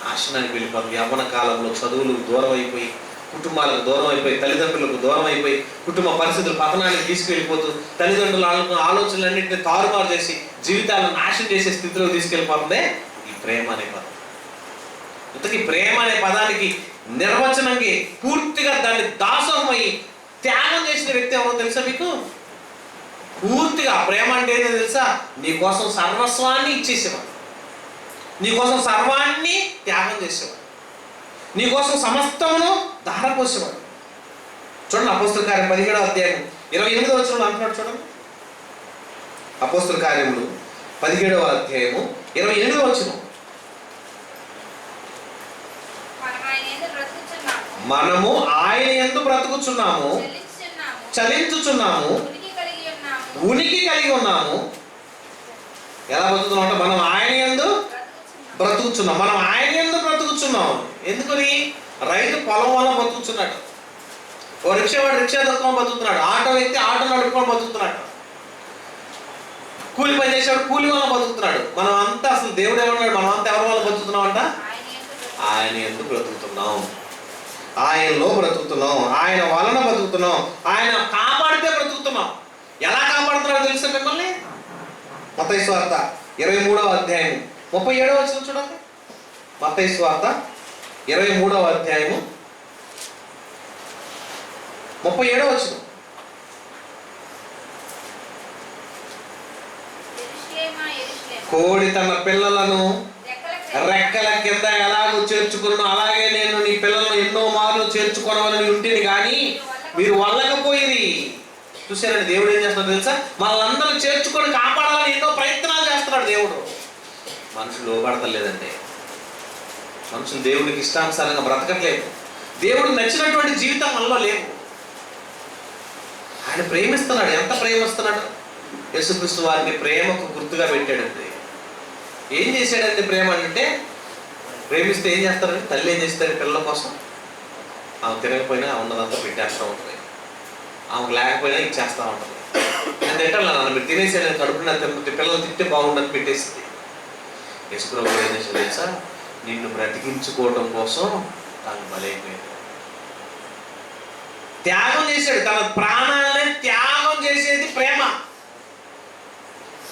నాశనానికి వెళ్ళిపోతుంది. యవ్వన కాలంలో చదువులకు దూరం అయిపోయి, కుటుంబాలకు దూరం అయిపోయి, తల్లిదండ్రులకు దూరం అయిపోయి, కుటుంబ పరిస్థితులు పతనానికి తీసుకెళ్ళిపోతూ, తల్లిదండ్రుల ఆలోచనలన్నింటినీ తారుమారు చేసి జీవితాలను నాశనం చేసే స్థితిలో తీసుకెళ్ళిపోతుందే ఈ ప్రేమ అనే పదం. ఇంతకీ ప్రేమ అనే పదానికి నిర్వచనంకి పూర్తిగా దాన్ని దాసోహమయ్యి త్యాగం చేసిన వ్యక్తి ఎవరో తెలుసా మీకు? పూర్తిగా ప్రేమ అంటే ఏదో తెలుసా? నీ కోసం సర్వస్వాన్ని ఇచ్చేసేవాడు, నీ కోసం సర్వాన్ని త్యాగం చేసేవాడు, నీ కోసం సమస్తమును ధారపోసేవాడు. చూడండి, అపోస్తల కార్యం 17వ అధ్యాయం 28వ వచనంలో అంటున్నాడు. చూడండి, అపోస్తల కార్యములు 17వ అధ్యాయము 28వ వచనం. మనము ఆయన యందు బ్రతుకుచున్నాము, చలించుచున్నాము, ఉనికి కలిగి ఉన్నాము. ఎలా బ్రతుకుతున్నాం అంటే మనం ఆయన యందు బ్రతుకుచున్నాం. మనం ఆయన యందు బ్రతుకుచున్నాం. ఎందుకని? రైతు పొలం వల్ల బతుకుతున్నాడు, ఓ రిక్షా వాడు రిక్షా దొక్కుని బతుకుతున్నాడు, ఆటో వ్యక్తి ఆటో నడుపుకొని బతుకుతున్నాడు, కూలి పని చేసేవాడు కూలి వల్ల బతుకుతున్నాడు. మనం అంతా అసలు దేవుడు ఏమన్నాడు? మనం అంతా ఎవరి వల్ల బతుకుతున్నాం అంట? ఆయన యందు బ్రతుకుతున్నాం, ఆయనలో బ్రతుకుతున్నాం, ఆయన వలన బ్రతుకుతున్నాం, ఆయన కాపాడితే బ్రతుకుతున్నాం. ఎలా కాపాడుతున్నాడో తెలుసా మిమ్మల్ని? మత్తయి సువార్త 23వ అధ్యాయం 37వ వచనం చూడండి. మత్తయి సువార్త 23వ అధ్యాయము 37వ వచనం. కోడి తన పిల్లలను రెక్కల కింద ఎలాగో చేర్చుకున్నాను, అలాగే నేను నీ పిల్లలను ఎన్నో మార్లు చేర్చుకోవాలని ఉంటేని కానీ మీరు వల్లకపోయింది. చూసారండి, దేవుడు ఏం చేస్తున్నాడు తెలుసా? మనల్ని చేర్చుకొని కాపాడాలని ఎన్నో ప్రయత్నాలు చేస్తున్నాడు దేవుడు. మనుషులు లోబడతలేదండి. మనుషులు దేవుడికి ఇష్టానుసారంగా బ్రతకట్లేదు. దేవుడికి నచ్చినటువంటి జీవితం మనలో లేవు. ఆయన ప్రేమిస్తున్నాడు. ఎంత ప్రేమిస్తున్నాడు? యేసుక్రీస్తు వారిని ప్రేమకు గుర్తుగా పెట్టాడండి. ఏం చేశాడండి ప్రేమ అంటే? ప్రేమిస్తే ఏం చేస్తారండి? తల్లి ఏం చేస్తుంది పిల్లల కోసం? ఆమె తినకపోయినా ఉన్నదంతా పెట్టేస్తూ ఉంటుంది, ఆమెకు లేకపోయినా ఇచ్చేస్తూ ఉంటుంది. నేను తింటాను, నన్ను మీరు తినేసాను, కడుపున పిల్లలు తింటే బాగుండని పెట్టేసింది. యేసుప్రభు ఏం చేశాడు తెలుసా? నిన్ను బ్రతికించుకోవడం కోసం తాను బలైపోయాడు, త్యాగం చేశాడు. తన ప్రాణాలనే త్యాగం చేసేది ప్రేమ.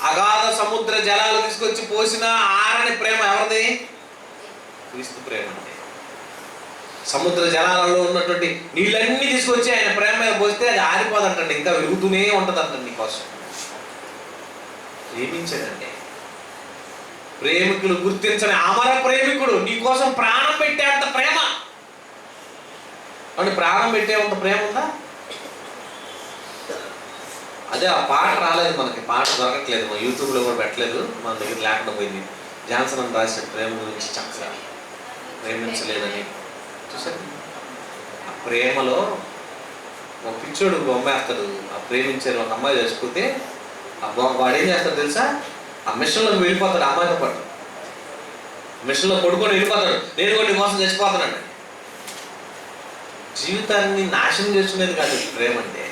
అగాధ సముద్ర జలాలు తీసుకొచ్చి పోసిన ఆరని ప్రేమ ఎవరిది? క్రీస్తు ప్రేమ అండి. సముద్ర జలాలలో ఉన్నటువంటి నీళ్ళన్నీ తీసుకొచ్చి ఆయన ప్రేమ మీద పోస్తే అది ఆరిపోదంటండి, ఇంకా వెలుగుతూనే ఉంటుందంటండి. నీకోసం ప్రేమించాడండి. ప్రేమికులు గుర్తించని అమర ప్రేమికుడు నీకోసం ప్రాణం పెట్టేంత ప్రేమ. అంటే ప్రాణం పెట్టేంత ప్రేమ ఉందా? అదే ఆ పాట రాలేదు మనకి, పాట దొరకట్లేదు, మన యూట్యూబ్లో కూడా పెట్టలేదు, మన దగ్గర లేకుండా పోయింది. జాన్సన్ అని రాసిన ప్రేమ గురించి చక్కగా ప్రేమించలేదని చూసారు. ఆ ప్రేమలో ఒక పిచ్చోడు బొమ్మేస్తాడు. ఆ ప్రేమించారు ఒక అమ్మాయి చచ్చిపోతే ఆ వాడు ఏం చేస్తాడు తెలుసా? ఆ మిషన్లోకి వెళ్ళిపోతాడు, అమ్మాయితో పాటు మిషన్లో పడుకొని వెళ్ళిపోతాడు. నేను కూడా మోసం చచ్చిపోతానండి. జీవితాన్ని నాశనం చేసుకునేది కాదు ప్రేమ అంటే.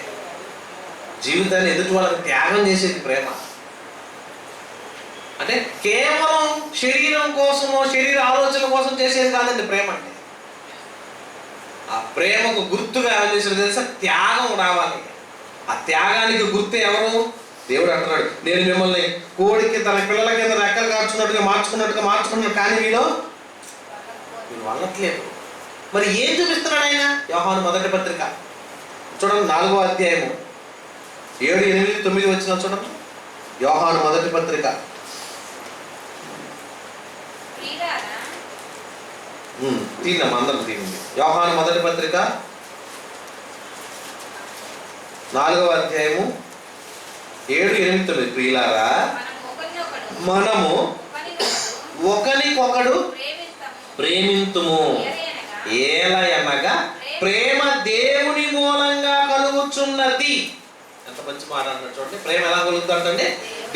జీవితాన్ని ఎదుటి వాళ్ళకి త్యాగం చేసేది ప్రేమ. అంటే కేవలం శరీరం కోసమో శరీర ఆలోచన కోసం చేసేది కాదండి ప్రేమ అంటే. ఆ ప్రేమకు గుర్తుగా ఏం చేసేది తెలుసా? త్యాగం రావాలి. ఆ త్యాగానికి గుర్తు ఎవరు? దేవుడు అంటున్నాడు, నేను మిమ్మల్ని కోడికి తన పిల్లల కింద రెక్కలు మార్చుకున్నట్టుగా మార్చుకున్నాడు, కానీ మీరు వల్లట్లేదు. మరి ఏం చూపిస్తున్నాడు ఆయన? యోహాను మొదటి పత్రిక చూడండి, 4వ అధ్యాయము 7, 8, 9 వచ్చిన చూడండి. యోహాను మొదటి పత్రిక అందరం తీయండి. యోహాను మొదటి పత్రిక 4వ అధ్యాయము 7, 8, 9. ప్రియులారా, మనము ఒకరికొకడు ప్రేమింతుము, ఏలయనగా ప్రేమ దేవుని మూలంగా కలుగుచున్నది. ఎంత మంచి మాట అన్నట్టు చూడండి. ప్రేమ ఎలా కలుగుతుందంటే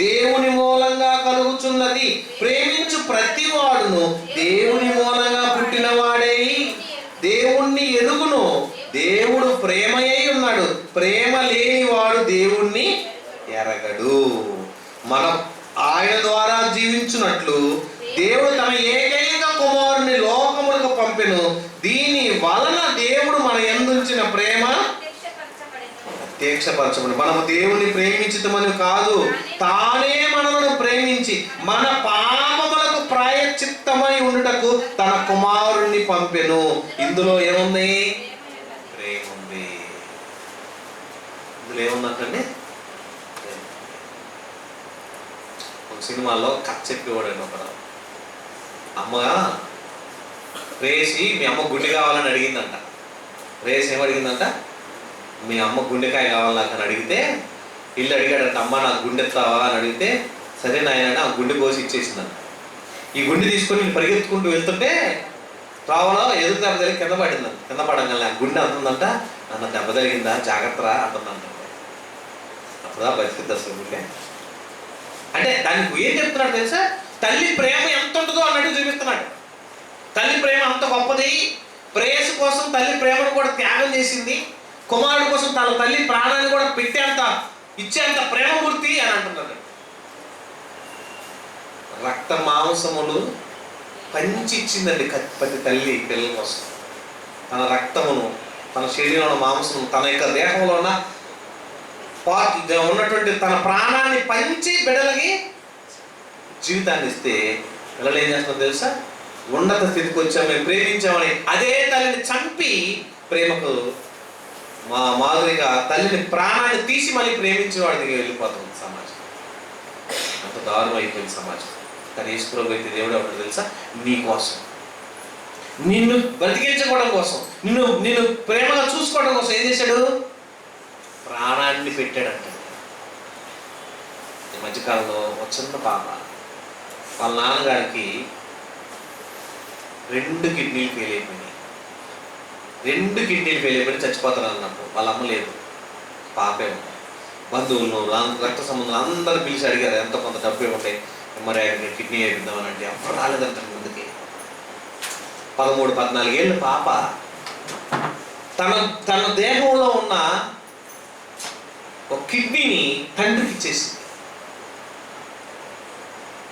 దేవుని మూలంగా కలుగుచున్నది. ప్రేమించు ప్రతి వాడును దేవుని మూలంగా పుట్టినవాడై దేవుణ్ణి ఎరుగును. దేవుడు ప్రేమయై ఉన్నాడు, ప్రేమ లేని వాడు దేవుణ్ణి ఎరగడు. మనం ఆయన ద్వారా జీవించున్నట్లు దేవుడు తన ఏకైక కుమారుని లోకములకు పంపెను. దీని వలన దేవుడు మన యందుంచిన ప్రేమ ప్రత్యక్షపరచబడి, మనము దేవుని ప్రేమించుతామని కాదు, తానే మనలను ప్రేమించి మన పాపములకు ప్రాయశ్చిత్తమై ఉండుటకు తన కుమారుణ్ణి పంపెను. ఇందులో ఏముంది? ప్రేమ ఉంది. ఇందులో ఏముందంటే ఒక సినిమాలో కథ చెప్పేవాడు ఒక అమ్మగా రేసి మీ అమ్మ గుండె కావాలని అడిగిందంట. రేసి ఏమడిగిందంట? మీ అమ్మ గుండెకాయ కావాలి నాకు అని అడిగితే, ఇల్లు అడిగాడంట, అమ్మ నాకు గుండె ఎత్తావా అని అడిగితే, సరే నాయన ఆ గుండె కోసి ఇచ్చేసిందంట. ఈ గుండె తీసుకొని పరిగెత్తుకుంటూ వెళ్తుంటే త్రోవలో ఎదురు దెబ్బ తగిలి కింద పడిందంట. కింద పడంగా గుండె అంటుందంట, నన్ను దెబ్బ తగిలిందా జాగ్రత్తరా అంటుందంట. అప్పుడుదా బతికిద్ది అసలు గుండె. అంటే దానికి ఏం చెప్తున్నాడు తెలుసా? తల్లి ప్రేమ ఎంత ఉంటుందో అన్నట్టు చూపిస్తున్నాడు. తల్లి ప్రేమ అంత గొప్పది. ప్రేయసు కోసం తల్లి ప్రేమను కూడా త్యాగం చేసింది. కుమారుడు కోసం తన తల్లి ప్రాణాన్ని కూడా పెట్టేంత ఇచ్చేంత ప్రేమమూర్తి అని అంటున్నాడు. రక్త మాంసములు పంచి ఇచ్చిందండి ప్రతి తల్లి పిల్లల కోసం. తన రక్తమును, తన శరీరంలో మాంసము, తన యొక్క దేహంలో ఉన్న ఉన్నటువంటి తన ప్రాణాన్ని పంచి బిడ్డలకి జీవితాన్ని ఇస్తే పిల్లలు ఏం చేస్తున్నారు తెలుసా? ఉన్నత స్థితికి వచ్చాం, మేము ప్రేమించామని అదే తల్లిని చంపి ప్రేమకు మాదిరిగా తల్లిని ప్రాణాన్ని తీసి మళ్ళీ ప్రేమించే వాడి దగ్గర వెళ్ళిపోతుంది సమాజం. అంత దారుణం అయిపోయింది సమాజం. కానీ యేసుప్రభువు అయితే దేవుడు ఎవరు తెలుసా? నీ కోసం, నిన్ను బ్రతికించుకోవడం కోసం, నిన్ను ప్రేమగా చూసుకోవడం కోసం ఏం చేశాడు? ప్రాణాన్ని పెట్టాడంట. ఈ మధ్యకాలంలో ఒక చిన్న పాప వాళ్ళ నాన్నగారికి 2 కిడ్నీలు ఫెయిల్ అయిపోయినాయి. 2 కిడ్నీలు ఫెయిల్ అయిపోయి చచ్చిపోతారు అన్నప్పుడు వాళ్ళ అమ్మ లేదు, పాపే ఉంది. బంధువులను, రక్త సంబంధాలు అందరూ పిలిచి అడిగారు ఎంత కొంత డబ్బు ఇవ్వండి, మరి కిడ్నీ వేయిద్దామని. అంటే అప్పుడు రాలేదంట ముందుకి. 13-14 ఏళ్ళ పాప తన దేహంలో ఉన్న ఒక కిడ్నీని తండ్రికి ఇచ్చేసింది.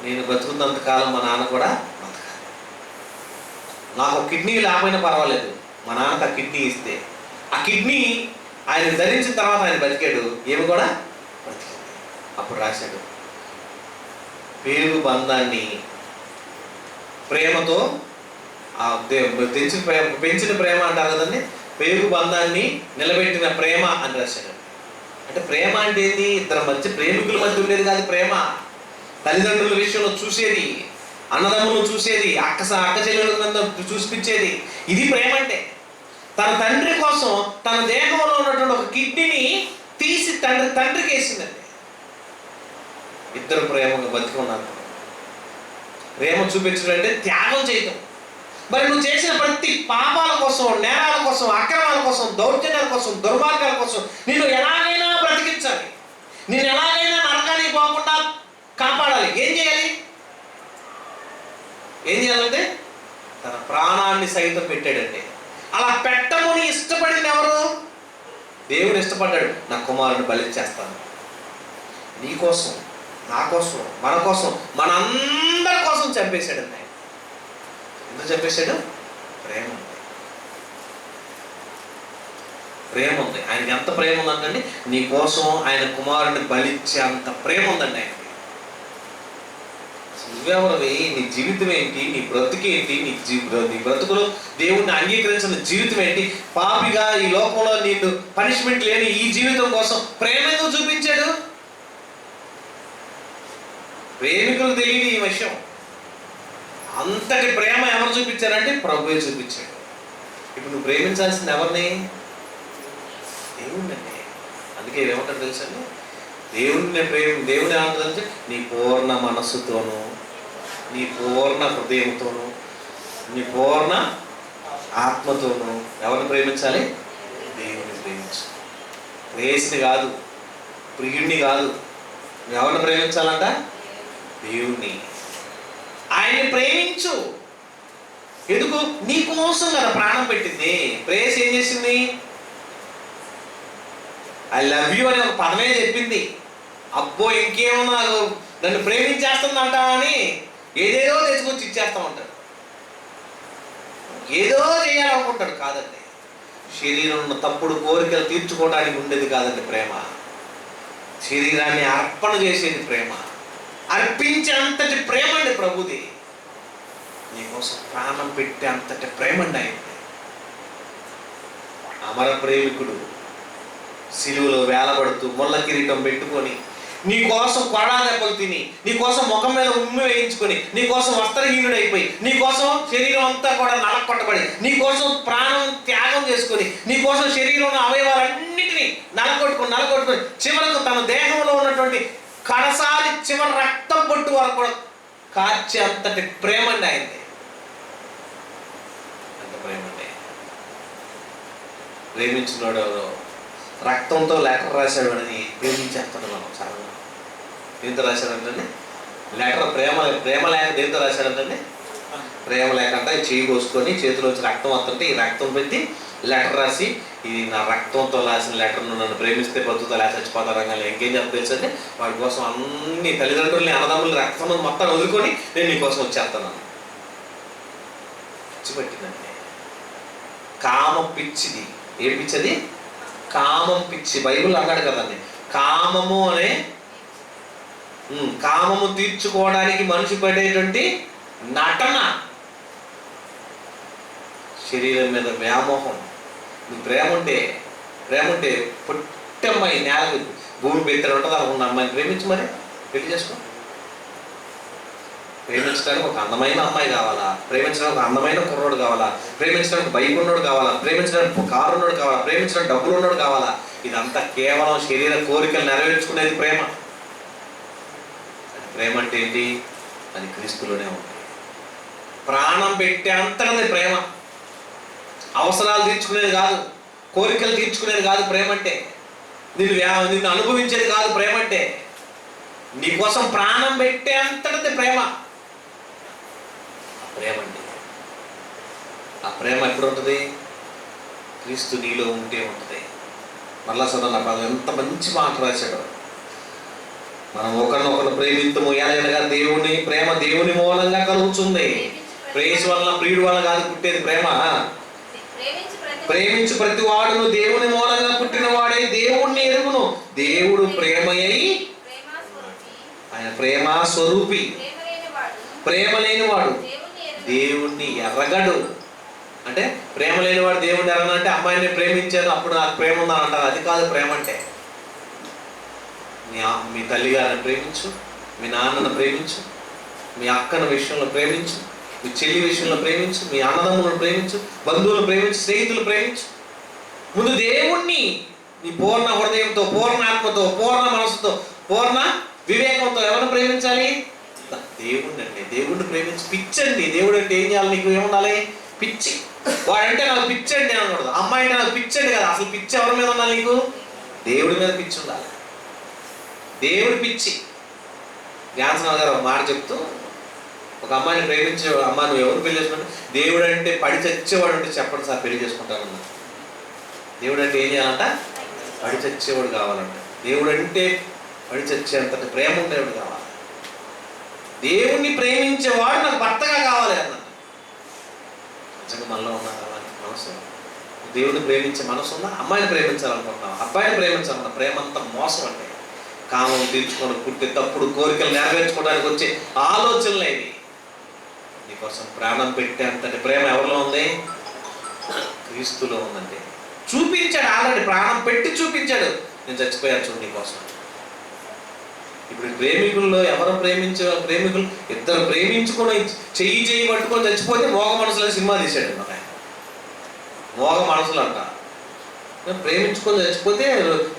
నేను బతుకున్నంత కాలం మా నాన్న కూడా బతకాలి, నాకు ఒక కిడ్నీ లేకపోయినా పర్వాలేదు, మా నాన్నకు ఆ కిడ్నీ ఇస్తే. ఆ కిడ్నీ ఆయన ధరించిన తర్వాత ఆయన బతికాడు, ఏమి కూడా బతికింది. అప్పుడు రాశాడు, పేరు బంధాన్ని ప్రేమతో పెంచిన ప్రేమ అంటారు కదండి, పేరు బంధాన్ని నిలబెట్టిన ప్రేమ అని రాశాడు. అంటే ప్రేమ అంటే ఏంది? ఇద్దరి మధ్య, ప్రేమికుల మధ్య ఉండేది కాదు ప్రేమ. తల్లిదండ్రుల విషయంలో చూసేది, అన్నదమ్ములను చూసేది, అక్క చెల్లెళ్ళ చూసిపించేది, ఇది ప్రేమ అంటే. తన తండ్రి కోసం తన దేహంలో ఉన్నటువంటి ఒక కిడ్నీని తీసి తండ్రికి వేసిందండి. ఇద్దరు ప్రేమగా బతికి ఉన్నారు. ప్రేమ చూపించడం అంటే త్యాగం చేయటం. మరి నువ్వు చేసిన ప్రతి పాపాల కోసం, నేరాల కోసం, అక్రమాల కోసం, దౌర్జన్యాల కోసం, దుర్మార్గాల కోసం నిన్ను ఎలాగైనా బ్రతికించాలి, నిన్ను ఎలాగైనా నరకానికి పోకుండా కాపాడాలి. ఏం చేయాలంటే తన ప్రాణాన్ని సైతం పెట్టాడంటే. అలా పెట్టమని ఇష్టపడింది ఎవరు? దేవుడు ఇష్టపడ్డాడు. నా కుమారుని బలిచ్చేస్తాను నీ కోసం, నా కోసం, మన కోసం, మనందరి కోసం చంపేశాడండి ఆయన. ఎందుకు చంపేశాడు? ప్రేమ ఉంది. ప్రేమ ఉంది ఆయనకి. ఎంత ప్రేమ ఉందంటే నీ కోసం ఆయన కుమారుని బలిచ్చే అంత ప్రేమ ఉందండి ఆయనకి. నువ్వెవరివి? నీ జీవితం ఏంటి? నీ బ్రతుకేంటి? నీ బ్రతుకులు దేవుణ్ణి అంగీకరించిన జీవితం ఏంటి? పాపిగా ఈ లోకంలో నీకు పనిష్మెంట్ లేని ఈ జీవితం కోసం ప్రేమ ఎందుకు చూపించాడు? ప్రేమికులకు తెలియదు ఈ విషయం. అంతటి ప్రేమ ఎవరు చూపించారంటే ప్రభువే చూపించాడు. ఇప్పుడు నువ్వు ప్రేమించాల్సింది ఎవరిని? దేవుణ్ణి. అందుకే ఏమంటారు తెలుసండి, దేవుని ఏమంటుందంటే నీ పూర్ణ మనస్సుతోనూ, నీ పూర్ణ హృదయంతోనూ, నీ పూర్ణ ఆత్మతోనూ ఎవరిని ప్రేమించాలి? దేవుని ప్రేమించు. ప్రేయసిని కాదు, ప్రియుణ్ణి కాదు. ఎవరిని ప్రేమించాలంట? దేవుణ్ణి. ఆయన్ని ప్రేమించు. ఎందుకు? నీ కోసం కదా ప్రాణం పెట్టింది. ప్రేయస్ ఏం చేసింది? ఐ లవ్ యూ అనే ఒక పదమే చెప్పింది. అబ్బో ఇంకేమన్నా నాకు నన్ను ప్రేమించేస్తుందంట అని ఏదేదో తెచ్చుకొచ్చి ఇచ్చేస్తామంటాడు. ఏదో చేయాలనుకుంటాడు. కాదండి, శరీరంలో తప్పుడు కోరికలు తీర్చుకోవడానికి ఉండేది కాదండి ప్రేమ. శరీరాన్ని అర్పణ చేసేది ప్రేమ. అర్పించే అంతటి ప్రేమ అండి ప్రభుది. నీకోసం ప్రాణం పెట్టే అంతటి ప్రేమ అండి ఆయన. అమర ప్రేమికుడు సిలువలో వేలబడుతూ ముళ్ళ కిరీటం పెట్టుకొని నీకోసం కొడా దెబ్బలు తిని, నీకోసం ముఖం మీద ఉమ్మి వేయించుకొని, నీకోసం వస్త్రహీనుడైపోయి, నీకోసం శరీరం అంతా కూడా నలకొట్టబడి, నీకోసం ప్రాణం త్యాగం చేసుకొని, నీకోసం శరీరంలో అవయవాలన్నిటినీ నలకొట్టుకొని చివరకు తన దేహంలో ఉన్నటువంటి కడసారి చివరి రక్తం పొట్టు వరకు కూడా కార్చే అంతటి ప్రేమ అండి ఆయనది. ప్రేమ అంటే. ప్రేమించినోడు రక్తంతో లెటర్ రాశాడు అని ప్రేమించేస్తాడు మనం చాలా. దేంతో రాశాడంటే లెటర్ ప్రేమ లేక దేంతో రాశాడంటే ప్రేమ లేకుండా చేయి కోసుకొని చేతిలోంచి రక్తం వస్తుంటే ఈ రక్తం పెట్టి లెటర్ రాసి, ఇది నా రక్తంతో రాసిన లెటర్ను, నన్ను ప్రేమిస్తే బతుకుతా లేక చచ్చిపోతారంగా ఇంకేం చెప్ప తెలుసంటే వాడి కోసం అన్ని తల్లిదండ్రుల్ని అన్నదమ్ములు రక్తం మొత్తం వదులుకొని నేను నీకోసం వచ్చేస్తాను. పిచ్చి పట్టిందంటే కామం పిచ్చిది. ఏ పిచ్చిది? కామం పిచ్చి. బైబిల్ అన్నాడు కదండి, కామము అనే కామము తీర్చుకోవడానికి మనిషి పడేటువంటి నటన, శరీరం మీద వ్యామోహం. నువ్వు ప్రేమ ఉంటే పుట్టమ్మాయి నేల భూమి పెత్తడి ఉంటుంది అనుకున్న అమ్మాయిని ప్రేమించు, మరి పెళ్లి చేసుకో. ప్రేమించడానికి ఒక అందమైన అమ్మాయి కావాలా, ప్రేమించడానికి ఒక అందమైన కుర్రోడు కావాలా, ప్రేమించడానికి బైక్ ఉన్నోడు కావాలా, ప్రేమించడానికి కారు ఉన్నోడు కావాలా, ప్రేమించడానికి డబ్బులు ఉన్నోడు కావాలా. ఇదంతా కేవలం శరీర కోరికలు నెరవేర్చుకునేది ప్రేమ. ప్రేమ అంటే ఏంటి? అది క్రీస్తులోనే ఉంది. ప్రాణం పెట్టే అంతది ప్రేమ. అవసరాలు తీర్చుకునేది కాదు, కోరికలు తీర్చుకునేది కాదు ప్రేమ అంటే. నిన్ను అనుభవించేది కాదు ప్రేమ అంటే. నీకోసం ప్రాణం పెట్టే అంతటిది ప్రేమ. ప్రేమ అంటే ఆ ప్రేమ ఎప్పుడు ఉంటుంది? క్రీస్తు నీలో ఉంటే ఉంటుంది. మళ్ళా చదవండి, ఎంత మంచి మాట రాశాడు. మనం ఒకరినొకరు ప్రేమిత్తము ఎలాగనగా దేవుని ప్రేమ దేవుని మూలంగా కలుగుతుంది. ప్రేయస్ వలన ప్రియుడు వలన కాదు పుట్టేది ప్రేమ. ప్రేమించు ప్రతి వాడును దేవుని మూలంగా పుట్టిన వాడే దేవుణ్ణి ఎరుగును. దేవుడు ప్రేమయ్యి ఆయన ప్రేమ స్వరూపి. ప్రేమ లేనివాడు దేవుణ్ణి ఎరగడు. అంటే ప్రేమ లేనివాడు దేవుణ్ణి ఎరగనంటే అమ్మాయిని ప్రేమించాను అప్పుడు నాకు ప్రేమ ఉందని అంటారు. అది కాదు ప్రేమ అంటే. మీ తల్లిగారిని ప్రేమించు, మీ నాన్నను ప్రేమించు, మీ అక్కన విషయంలో ప్రేమించు, మీ చెల్లి విషయంలో ప్రేమించు, మీ అన్నదమ్ములను ప్రేమించు, బంధువులను ప్రేమించు, స్నేహితులు ప్రేమించు. ముందు దేవుణ్ణి నీ పూర్ణ హృదయంతో, పూర్ణ ఆత్మతో, పూర్ణ మనసుతో, పూర్ణ వివేకంతో ఎవరిని ప్రేమించాలి? దేవుణ్ణి అండి. దేవుడిని ప్రేమించి పిచ్చండి. దేవుడు అంటే ఏం చేయాలి? నీకు ఏముండాలి? పిచ్చి. వాడంటే నాకు పిచ్చండి అనకూడదు. అమ్మాయి అంటే నాకు పిచ్చండి కదా. అసలు పిచ్చి ఎవరి మీద ఉండాలి? నీకు దేవుడి మీద పిచ్చి ఉండాలి. దేవుడి పిచ్చి. జ్ఞానస్వామి గారు ఒక మాట చెప్తూ, ఒక అమ్మాయిని ప్రేమించే అమ్మ నువ్వు ఎవరు పెళ్లి చేసుకుంటే, దేవుడు అంటే పడి చచ్చేవాడు అంటే చెప్పండి సార్ పెళ్లి చేసుకుంటానన్నా. దేవుడు అంటే ఏం చేయాలంట? పడి చచ్చేవాడు కావాలంట. దేవుడు అంటే పడి చచ్చేంత ప్రేమ ఉండేవాడు కావాలి. దేవుణ్ణి ప్రేమించేవాడు నాకు భర్తగా కావాలి అన్న నిజంగా మనలో ఉన్న మనసు. దేవుడిని ప్రేమించే మనసు ఉందా? అమ్మాయిని ప్రేమించాలనుకుంటున్నాం, అబ్బాయిని ప్రేమించాలన్న ప్రేమ అంతా మోసం అంటే. కామం తీర్చుకోవడానికి పుట్టి తప్పుడు కోరికలు నెరవేర్చుకోవడానికి వచ్చే ఆలోచనలు ఇవి. నీకోసం ప్రాణం పెట్టేంతటి ప్రేమ ఎవరిలో ఉంది? క్రీస్తులో ఉందండి. చూపించాడు, ఆల్రెడీ ప్రాణం పెట్టి చూపించాడు. నేను చచ్చిపోయాను చూడు నీకోసం. ఇప్పుడు ప్రేమికుల్లో ఎవరు ప్రేమికులు ఇద్దరు ప్రేమించుకొని చెయ్యి పట్టుకొని చచ్చిపోతే మోగ మనసులో సినిమా తీశాడు అన్నమాట. మోగ మనసులు అంట. ప్రేమించుకొని చచ్చిపోతే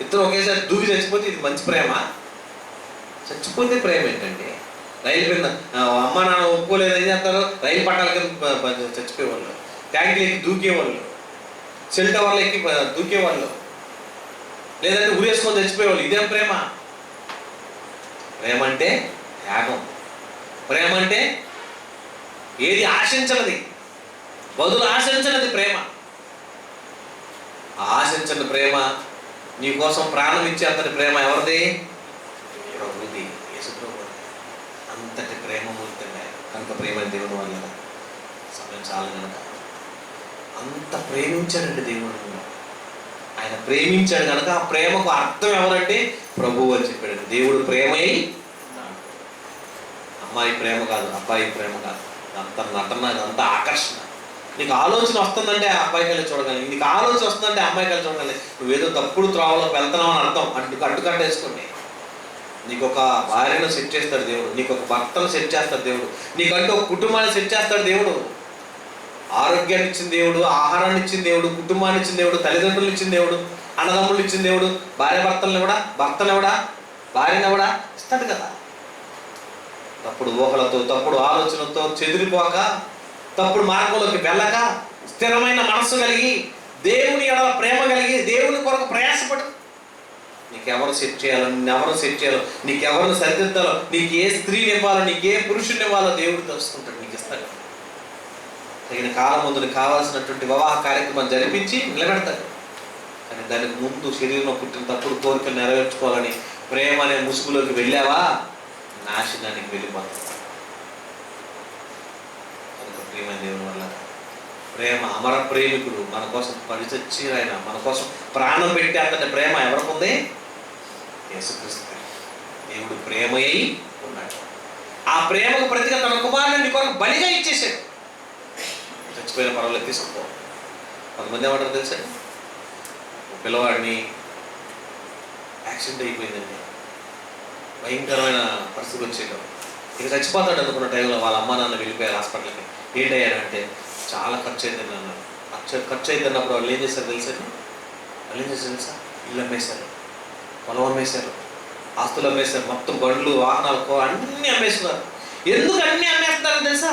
ఇద్దరు ఒకేసారి దూకి చచ్చిపోతే ఇది మంచి ప్రేమ? చచ్చిపోతే ప్రేమ ఏంటండి? రైలు కింద అమ్మ నాన్న ఒప్పుకోలేదు ఏం చేస్తారు? రైలు పట్టాల కింద చచ్చిపోయేవాళ్ళు, ట్యాంకులు ఎక్కి దూకేవాళ్ళు, సెల్ టవర్లు ఎక్కి దూకేవాళ్ళు, లేదంటే ఊరేసుకొని చచ్చిపోయేవాళ్ళు. ఇదేం ప్రేమ? ప్రేమ అంటే త్యాగం. ప్రేమ అంటే ఏది ఆశించనది, బదులు ఆశించనది ప్రేమ. ఆశించని ప్రేమ, నీకోసం ప్రాణం ఇచ్చే అంతటి ప్రేమ ఎవరిది? ప్రభుది, యేసుప్రభు. అంతటి ప్రేమ మూర్తిగా కనుక ప్రేమ దేవుని వల్ల సమయం చాలు కనుక అంత ప్రేమించాడండి దేవుడు. ఆయన ప్రేమించాడు కనుక ఆ ప్రేమకు అర్థం ఎవరంటే ప్రభువు అని చెప్పాడు. దేవుడు ప్రేమై, అమ్మాయి ప్రేమ కాదు, అబ్బాయి ప్రేమ కాదు. అంత నటన, అంత ఆకర్షణ. నీకు ఆలోచన వస్తుందంటే ఆ అబ్బాయి కలిసి చూడగలి, నీకు ఆలోచన వస్తుందంటే అమ్మాయి కలిసి చూడగలి. నువ్వేదో తప్పుడు త్రోవలోకి వెళ్తున్నావు అని అర్థం. అడ్డుకట్టేసుకోండి. నీకు ఒక భార్యను సెట్ చేస్తాడు దేవుడు, నీకు ఒక భర్తను సెట్ చేస్తాడు దేవుడు, నీకంటూ ఒక కుటుంబాన్ని సెట్ చేస్తాడు దేవుడు. ఆరోగ్యాన్ని ఇచ్చిన దేవుడు, ఆహారాన్ని ఇచ్చిన దేవుడు, కుటుంబాన్ని ఇచ్చిన దేవుడు, తల్లిదండ్రులు ఇచ్చిన దేవుడు, అన్నదమ్ములు ఇచ్చిన దేవుడు, భార్య భర్తలను కూడా, భర్తను కూడా, భార్యను కూడా ఇస్తాడు కదా. తప్పుడు ఊహలతో, తప్పుడు ఆలోచనలతో చెదిరిపోక, తప్పుడు మార్గంలోకి వెళ్ళక, స్థిరమైన మనస్సు కలిగి, దేవుని ఎడల ప్రేమ కలిగి, దేవుని కొరకు ప్రయాసపడు. నీకెవరు సెట్ చేయాలో, నిన్నెవరు సెట్ చేయాలో, నీకెవరిని సరిదిద్దాలో, నీకు ఏ స్త్రీని ఇవ్వాలో, నీకు ఏ పురుషుని ఇవ్వాలో దేవుడు తెలుసుకుంటాడు, నీకు ఇస్తాడు. తగిన కాలం ముందు నీకు కావాల్సినటువంటి వివాహ కార్యక్రమం జరిపించి నిలబెడతాడు. కానీ దానికి ముందు శరీరంలో పుట్టిన తప్పుడు కోరికలు నెరవేర్చుకోవాలని ప్రేమ అనే ముసుగులోకి వెళ్ళావా, నాశనానికి వెళ్ళిపోతావు. కనుక ప్రేమ దేవుని వల్ల ప్రేమ, అమర ప్రేమికుడు, మన కోసం పరిచచ్చి ఆయన మన కోసం ప్రాణం పెట్టి అంతటి ప్రేమ ఎవరికి ఉంది? యేసుక్రీస్తు. దేవుడు ప్రేమయ్యి ఉన్నాడు. ఆ ప్రేమకు ప్రతిగా తన కుమారుని నీ కొరకు బలిగా ఇచ్చేసాడు. చచ్చిపోయిన పర్వాలేదు, తీసుకుపో. కొంతమంది ఏమంటారు తెలుసా, పిల్లవాడిని యాక్సిడెంట్ అయిపోయిందండి, భయంకరమైన పరిస్థితి వచ్చేయడం, ఇక చచ్చిపోతాడు అనుకున్న టైంలో వాళ్ళ అమ్మ నాన్న వెళ్ళిపోయారు హాస్పిటల్కి. ఏంటయ్యారంటే చాలా ఖర్చు అయిందని అన్నారు. ఖర్చు అయిందన్నప్పుడు వాళ్ళు ఏం చేశారు తెలుసా? ఇల్లు అమ్మేశారు, పొలం అమ్మేశారు, ఆస్తులు అమ్మేశారు, మొత్తం బండ్లు వాహనాలు అన్నీ అమ్మేస్తున్నారు. ఎందుకు అన్నీ అమ్మేస్తున్నారని తెలుసా?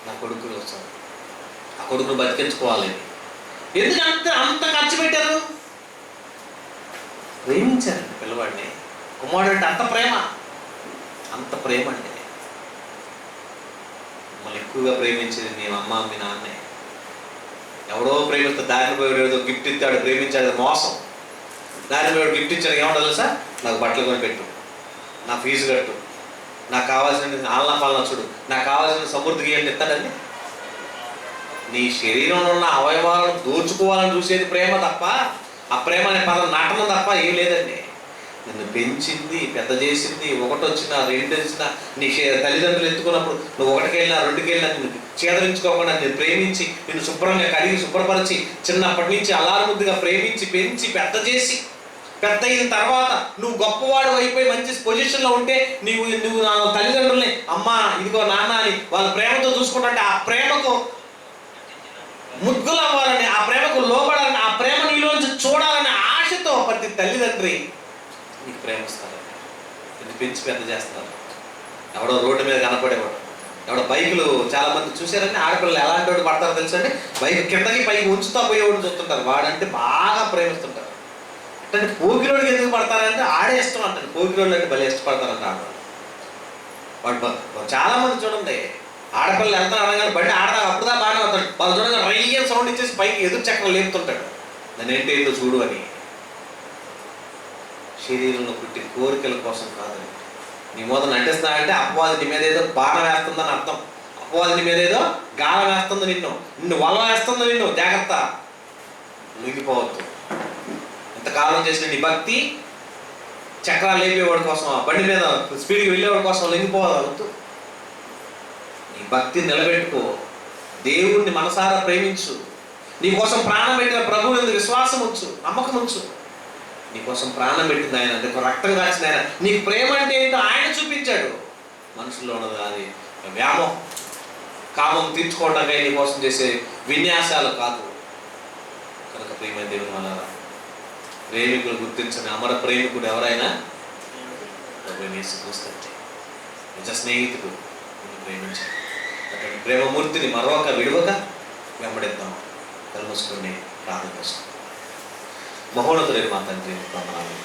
నా కొడుకులు వచ్చారు, ఆ కొడుకును బతికించుకోవాలి. ఎందుకు అంత ఖర్చు పెట్టారు? ప్రేమించారండి పిల్లవాడిని. కుమారుడు అంటే అంత ప్రేమ అండి. మమ్మల్ని ఎక్కువగా ప్రేమించేది మీ అమ్మ మీ నాన్నే. ఎవడో ప్రేమిస్తే దారిని పోయి ఏదో గిఫ్ట్ ఇస్తాడు, ప్రేమించాడు, మోసం. దారిని పోయి గిఫ్ట్ ఇచ్చాడు, ఏమంటారు తెలుసా? నాకు బట్టలు కొని పెట్టు, నా ఫీజు కట్టు, నాకు కావాల్సిన ఆలనా పాలన చూడు, నాకు కావాల్సిన సమృద్ధికి ఏంటి ఇస్తాడండి. నీ శరీరంలో ఉన్న అవయవాలను దోచుకోవాలని చూసేది ప్రేమ తప్ప, ఆ ప్రేమ అనే పదం నాటడం తప్ప ఏం లేదండి. నిన్ను పెంచింది, పెద్ద చేసింది, ఒకటి వచ్చినా రెండు వచ్చినా, నీ తల్లిదండ్రులు ఎత్తుకున్నప్పుడు నువ్వు ఒకటికి వెళ్ళినా రెండుకి వెళ్ళినా నిన్ను చేదరించుకోకుండా నేను ప్రేమించి, నిన్ను శుభ్రంగా కడిగి శుభ్రపరిచి, చిన్నప్పటి నుంచి అలారముద్దుగా ప్రేమించి పెంచి పెద్ద చేసి, పెద్ద అయిన తర్వాత నువ్వు గొప్పవాడు అయిపోయి మంచి పొజిషన్లో ఉంటే నువ్వు నా తల్లిదండ్రుల్ని అమ్మా ఇదిగో నాన్న అని వాళ్ళ ప్రేమతో చూసుకుంటుంటే, ఆ ప్రేమకు ముగ్గులు అవ్వాలని, ఆ ప్రేమకు లోపడాలని, ఆ ప్రేమ నీలోంచి చూడాలనే ఆశతో ప్రతి తల్లిదండ్రి నీకు ప్రేమిస్తారు, నిన్ను పెంచి పెద్ద చేస్తారు. ఎవడో రోడ్డు మీద కనపడేవాడు, ఎవడో బైకులు చాలా మంది చూసారని, ఆడపిల్లలు ఎలాంటి వాడు పడతారో తెలుసండి, బైక్ కిందకి పైకి ఉంచుతా పోయేవాడు చూస్తుంటారు. వాడంటే బాగా ప్రేమిస్తుంటారు. అంటే పోకిరోడికి ఎందుకు పడతారంటే ఆడే ఇష్టం అంటారు. పోకిరోళ్ళు అంటే భలే ఇష్టపడతారంట ఆడవాళ్ళు. వాడు చాలా మంది చూడండి, ఆడపిల్లలు వెళ్తారు అనగానే బండి ఆడదా అప్పుడుదా బాగానే అవుతాడు, వాళ్ళు చూడగా రయ్య సౌండ్ ఇచ్చేసి పైకి ఎదురు చక్రం లేపుతుంటాడు, దాన్ని ఏంటో చూడు అని. శరీరంలో పుట్టిన కోరికల కోసం కాదని. నీ మూత నటిస్తున్నాడంటే అపవాది నీ మీద ఏదో బాణం వేస్తుందని అర్థం. అపవాది నీ మీద ఏదో గాలం వేస్తుంది, నిన్ను వల వేస్తుంది, నిన్ను జాగ్రత్త, లొంగిపోవద్దు. ఇంతకాలం చేసిన నీ భక్తి చక్రాలు లేపేవాడి కోసం, బండి మీద స్పీడ్కి వెళ్ళేవాడి కోసం లొంగిపోవద్దు. నీ భక్తిని నిలబెట్టుకో, దేవుణ్ణి మనసారా ప్రేమించు, నీ కోసం ప్రాణం పెట్టిన ప్రభువు యందు విశ్వాసం ఉంచు, నమ్మకం ఉంచు. నీ కోసం ప్రాణం పెట్టింది ఆయన, నీకు రక్తం కాల్చిన ఆయన, నీకు ప్రేమ అంటే ఏంటో ఆయన చూపించాడు. మనుషుల్లో ఉన్నది అది వ్యామోహం, కామం తీర్చుకోవడానికి నీ కోసం చేసే విన్యాసాలు కాదు. కనుక ప్రేమ దేవుని వల్ల ప్రేమికులు గుర్తించని అమర ప్రేమికుడు ఎవరైనా యేసుక్రీస్తు, నిజ స్నేహితుడు, ప్రేమించాడు. అటువంటి ప్రేమమూర్తిని మరొక విడువక వెంబడిద్దాం. కలుమూసుకుని ప్రార్థన చేస్తాం. మహోన్నతుడైన మా తండ్రి, వందనాలు.